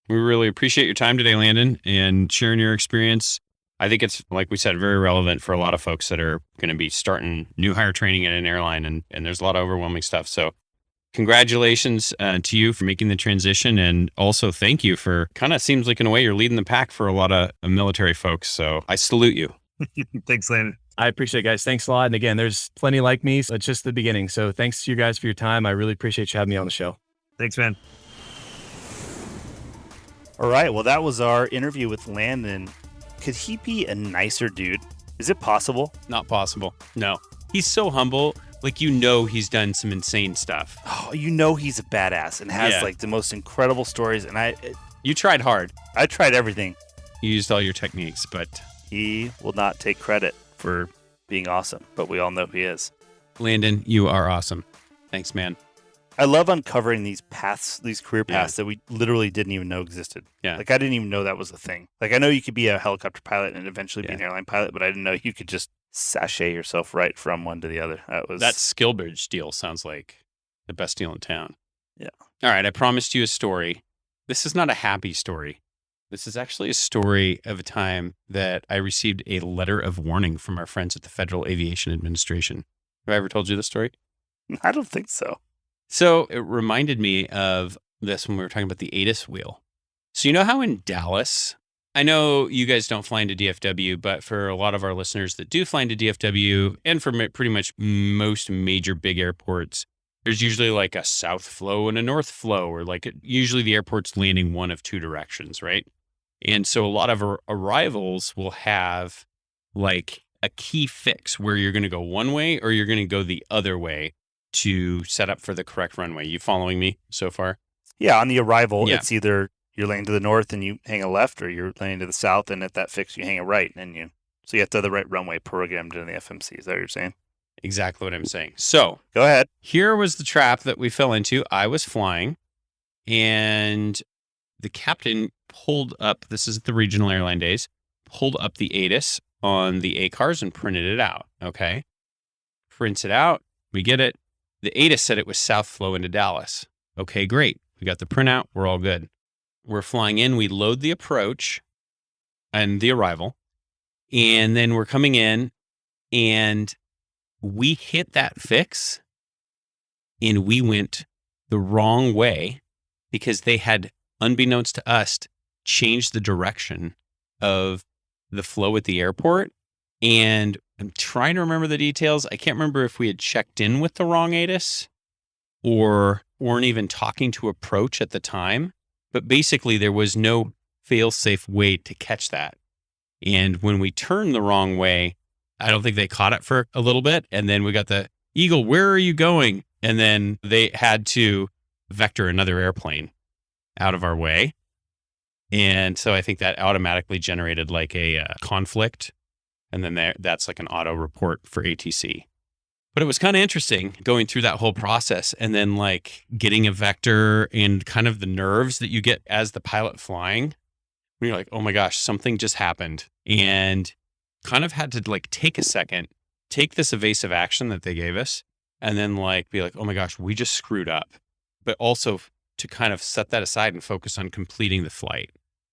we really appreciate your time today, Landon, and sharing your experience. I think it's, like we said, very relevant for a lot of folks that are going to be starting new hire training at an airline, and there's a lot of overwhelming stuff. So congratulations to you for making the transition. And also thank you for kind of seems like in a way you're leading the pack for a lot of military folks. So I salute you. Thanks, Landon. I appreciate it, guys. Thanks a lot. And again, there's plenty like me. So it's just the beginning. So thanks to you guys for your time. I really appreciate you having me on the show. Thanks, man. All right. Well, that was our interview with Landon. Could he be a nicer dude? Is it possible? Not possible. No. He's so humble. Like, he's done some insane stuff. Oh, he's a badass and has like the most incredible stories. And You tried hard. I tried everything. You used all your techniques, but He will not take credit for being awesome, but we all know he is. Landon, you are awesome. Thanks, man. I love uncovering these paths, these career paths that we literally didn't even know existed. Yeah. Like, I didn't even know that was a thing. Like, I know you could be a helicopter pilot and eventually be an airline pilot, but I didn't know you could just sashay yourself right from one to the other. That Skybridge deal sounds like the best deal in town. Yeah. All right. I promised you a story. This is not a happy story. This is actually a story of a time that I received a letter of warning from our friends at the Federal Aviation Administration. Have I ever told you this story? I don't think so. So it reminded me of this when we were talking about the ATIS wheel. So you know how in Dallas, I know you guys don't fly into DFW, but for a lot of our listeners that do fly into DFW and for pretty much most major big airports, there's usually like a south flow and a north flow, or like usually the airport's landing one of two directions, right? And so a lot of arrivals will have like a key fix where you're going to go one way or you're going to go the other way to set up for the correct runway. You following me so far? Yeah, on the arrival, it's either you're landing to the north and you hang a left, or you're landing to the south and at that fix you hang a right, so you have to have the right runway programmed in the FMC. Is that what you're saying? Exactly what I'm saying. So go ahead. Here was the trap that we fell into. I was flying, and the captain pulled up. This is the regional airline days. Pulled up the ATIS on the ACARS and printed it out. Okay, prints it out. We get it. The ATIS said it was south flow into Dallas. Okay, great. We got the printout. We're all good. We're flying in. We load the approach and the arrival. And then we're coming in and we hit that fix and we went the wrong way because they had, unbeknownst to us, changed the direction of the flow at the airport. And I'm trying to remember the details. I can't remember if we had checked in with the wrong ATIS or weren't even talking to approach at the time. But basically, there was no fail-safe way to catch that. And when we turned the wrong way, I don't think they caught it for a little bit. And then we got the Eagle, where are you going? And then they had to vector another airplane out of our way. And so I think that automatically generated like a conflict. And then that's like an auto report for ATC. But it was kind of interesting going through that whole process and then like getting a vector and kind of the nerves that you get as the pilot flying. When you're like, oh my gosh, something just happened. And kind of had to like take a second, take this evasive action that they gave us, and then like be like, oh my gosh, we just screwed up. But also to kind of set that aside and focus on completing the flight.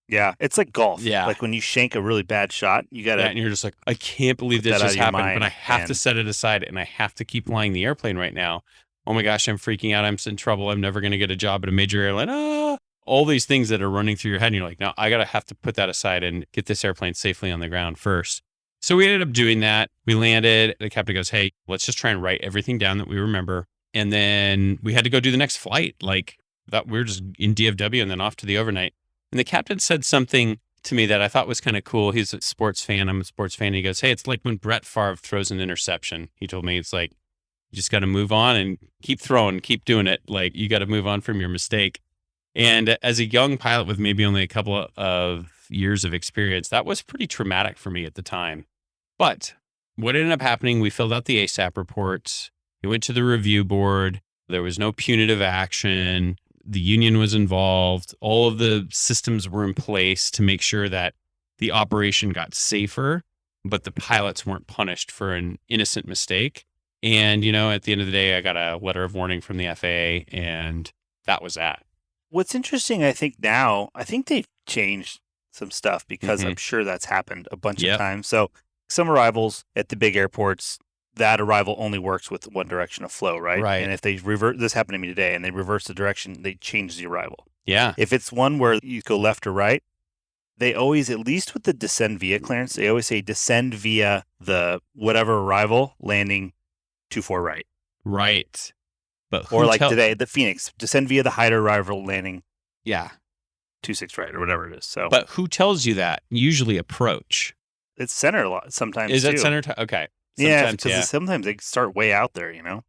Yeah, it's like golf. Yeah. Like when you shank a really bad shot, you got to... And you're just like, I can't believe this just happened, but I have to set it aside and I have to keep flying the airplane right now. Oh my gosh, I'm freaking out. I'm in trouble. I'm never going to get a job at a major airline. All these things that are running through your head. And you're like, no, I have to put that aside and get this airplane safely on the ground first. So we ended up doing that. We landed. The captain goes, hey, let's just try and write everything down that we remember. And then we had to go do the next flight. Like that we were just in DFW and then off to the overnight. And the captain said something to me that I thought was kind of cool. He's a sports fan. I'm a sports fan. And he goes, hey, it's like when Brett Favre throws an interception. He told me it's like, you just got to move on and keep throwing, keep doing it. Like you got to move on from your mistake. And as a young pilot with maybe only a couple of years of experience, that was pretty traumatic for me at the time. But what ended up happening, we filled out the ASAP reports. We went to the review board. There was no punitive action. The union was involved. All of the systems were in place to make sure that the operation got safer, but the pilots weren't punished for an innocent mistake. And, at the end of the day, I got a letter of warning from the FAA, and that was that. What's interesting, I think now, I think they've changed some stuff because I'm sure that's happened a bunch Yep. of times. So some arrivals at the big airports, that arrival only works with one direction of flow, right? Right. And if they revert, this happened to me today, and they reverse the direction, they change the arrival. Yeah. If it's one where you go left or right, they always, at least with the descend via clearance, they always say descend via the whatever arrival, landing 24 right. Right. But Or who like tell- today, the Phoenix, descend via the Hyder arrival, landing Yeah. 26 right or whatever it is. So But who tells you that? Usually approach. it's center a lot sometimes Is too. that center time? Okay. Yeah, Sometimes, because sometimes they start way out there, you know?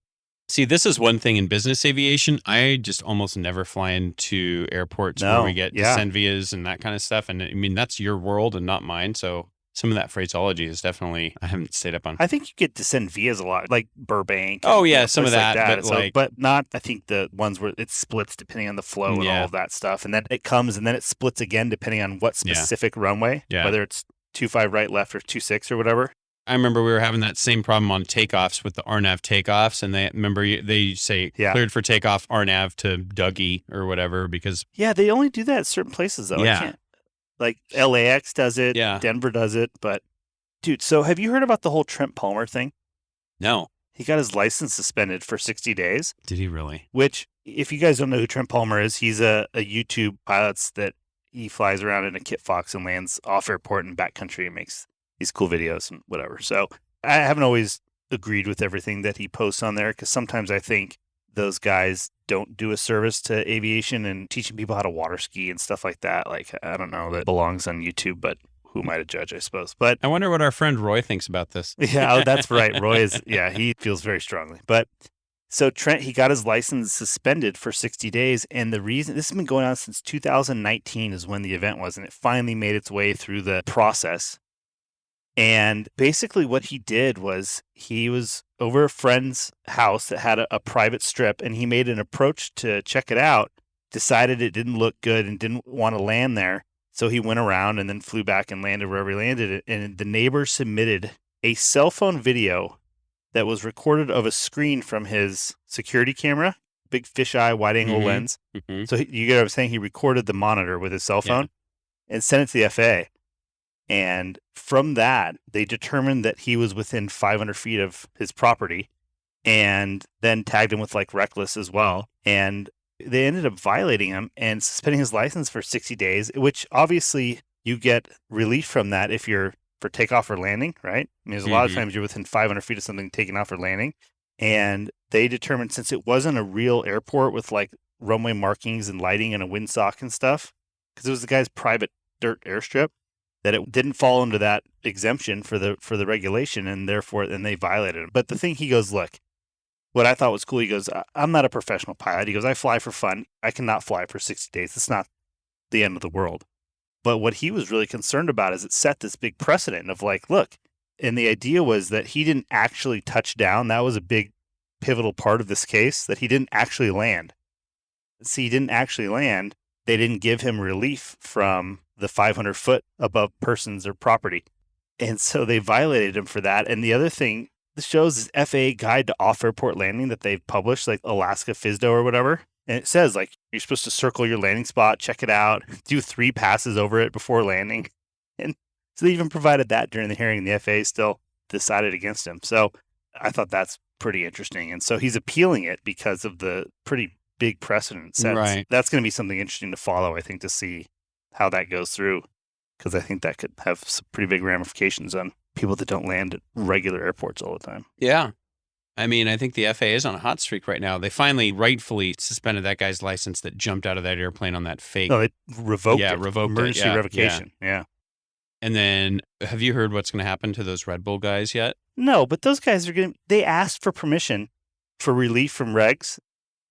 See, this is one thing in business aviation. I just almost never fly into airports where No, we get yeah. descend vias and that kind of stuff. And I mean, that's your world and not mine. So some of that phraseology is definitely, I haven't stayed up on. I think you get descend vias a lot, like Burbank. Oh, and, yeah, some of places that, but So- like- but not, I think the ones where it splits depending on the flow and Yeah. all of that stuff. And then it comes and then it splits again depending on what Yeah. specific runway, Yeah. whether it's 25 right, left, or 26 or whatever. I remember we were having that same problem on takeoffs with the RNAV takeoffs. And they say Yeah. cleared for takeoff RNAV to Dougie or whatever because, Yeah, they only do that at certain places though. Yeah. I can't, like LAX does it, Yeah. Denver does it. But dude, so have you heard about the whole Trent Palmer thing? no. He got his license suspended for 60 days. Did he really? Which, if you guys don't know who Trent Palmer is, he's a YouTube pilot that he flies around in a Kit Fox and lands off airport and backcountry and makes these cool videos and whatever. So I haven't always agreed with everything that he posts on there because sometimes I think those guys don't do a service to aviation and teaching people how to water ski and stuff like that. Like, I don't know, that belongs on YouTube, but who am I to judge, I suppose. But I wonder what our friend Roy thinks about this. yeah, oh, that's right. Roy is, yeah, he feels very strongly. But so Trent, he got his license suspended for 60 days. And the reason, this has been going on since 2019 is when the event was, and it finally made its way through the process. And basically what he did was he was over a friend's house that had a private strip, and he made an approach to check it out, decided it didn't look good and didn't want to land there. So he went around and then flew back and landed wherever he landed. And the neighbor submitted a cell phone video that was recorded of a screen from his security camera, big fisheye wide angle Mhm. lens. Mhm. So you get what I'm saying? He recorded the monitor with his cell phone and sent it to the FAA. And from that, they determined that he was within 500 feet of his property and then tagged him with like reckless as well. And they ended up violating him and suspending his license for 60 days, which obviously you get relief from that if you're for takeoff or landing, right? I mean, there's a lot of Mhm. times you're within 500 feet of something taking off or landing. And they determined since it wasn't a real airport with like runway markings and lighting and a windsock and stuff, because it was the guy's private dirt airstrip, that it didn't fall into that exemption for the regulation, and therefore then they violated him. But the thing, he goes, look, what I thought was cool, he goes, I'm not a professional pilot. He goes, I fly for fun. I cannot fly for 60 days. It's not the end of the world. But what he was really concerned about is it set this big precedent of like, look, and the idea was that he didn't actually touch down. That was a big pivotal part of this case, that he didn't actually land. See, he didn't actually land. They didn't give him relief from the 500 foot above persons or property. And so they violated him for that. And the other thing, this shows is FAA guide to off-airport landing that they've published, like Alaska FSDO or whatever. And it says like, you're supposed to circle your landing spot, check it out, do 3 passes over it before landing. And so they even provided that during the hearing, and the FAA still decided against him. So I thought that's pretty interesting. And so he's appealing it because of the pretty big precedent sets. Right. That's going to be something interesting to follow, I think, to see how that goes through, because I think that could have some pretty big ramifications on people that don't land at regular airports all the time. Yeah. I mean, I think the FAA is on a hot streak right now. They finally rightfully suspended that guy's license that jumped out of that airplane on that fake. No, they revoked Yeah, it. revoked it. Emergency Yeah, revocation. Yeah. And then have you heard what's going to happen to those Red Bull guys yet? No, but those guys are going to, they asked for permission for relief from regs,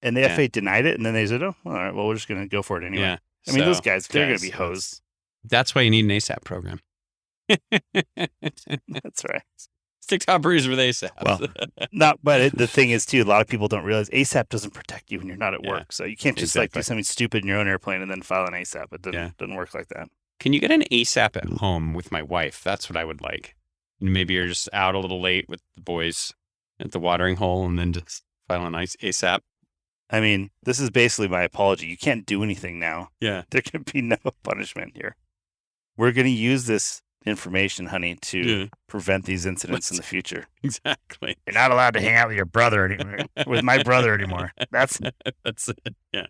and the Yeah. FAA denied it. And then they said, oh, all right, well, we're just going to go for it anyway. Yeah. I mean, So, those guys, they're going to be that's- hosed. That's why you need an ASAP program. That's right. Stick top breeze with ASAP. Well, the thing is, too, a lot of people don't realize ASAP doesn't protect you when you're not at Yeah. work. So you can't just like do Exactly. something stupid in your own airplane and then file an ASAP. It doesn't work like that. Can you get an ASAP at home with my wife? That's what I would like. And maybe you're just out a little late with the boys at the watering hole and then just file an ASAP. I mean, this is basically my apology. You can't do anything now. Yeah. There can be no punishment here. we're going to use this information, honey, to prevent these incidents in the future. Exactly. You're not allowed to hang out with your brother anymore, with my brother anymore. That's it. Yeah.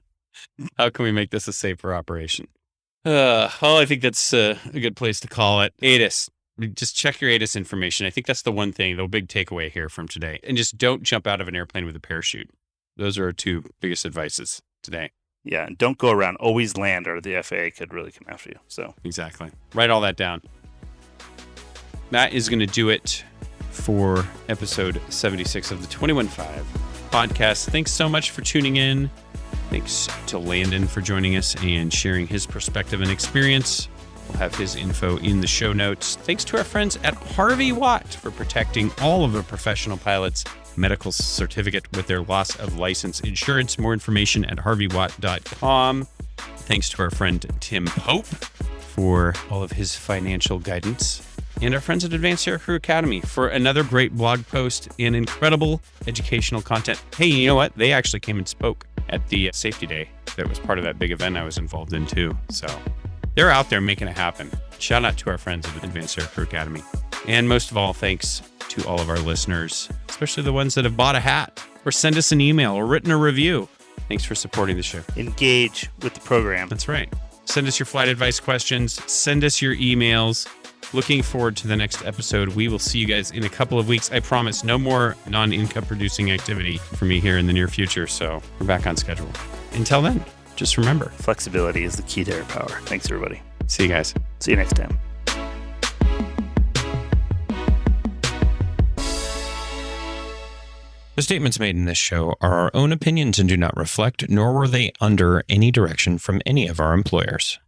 How can we make this a safer operation? I think that's a good place to call it. ATIS. Just check your ATIS information. I think that's the one thing, the big takeaway here from today. And just don't jump out of an airplane with a parachute. Those are our two biggest advices today. Yeah, and don't go around. Always land, or the FAA could really come after you. So exactly. Write all that down. That is going to do it for episode 76 of the 21.5 podcast. Thanks so much for tuning in. Thanks to Landon for joining us and sharing his perspective and experience. We'll have his info in the show notes. Thanks to our friends at Harvey Watt for protecting all of the professional pilots' medical certificate with their loss of license insurance. More information at harveywatt.com. Thanks to our friend Tim Pope for all of his financial guidance. And our friends at Advanced Aircrew Academy for another great blog post and incredible educational content. Hey, you know what? They actually came and spoke at the safety day that was part of that big event I was involved in too. So they're out there making it happen. Shout out to our friends at Advanced Aircrew Academy. And most of all, thanks to all of our listeners, especially the ones that have bought a hat or sent us an email or written a review. Thanks for supporting the show. engage with the program. That's right. Send us your flight advice questions. Send us your emails. Looking forward to the next episode. We will see you guys in a couple of weeks. I promise no more non-income producing activity for me here in the near future. So we're back on schedule. Until then, just remember, Flexibility is the key to air power. Thanks, everybody. see you guys. See you next time. The statements made in this show are our own opinions and do not reflect, nor were they under any direction from any of our employers.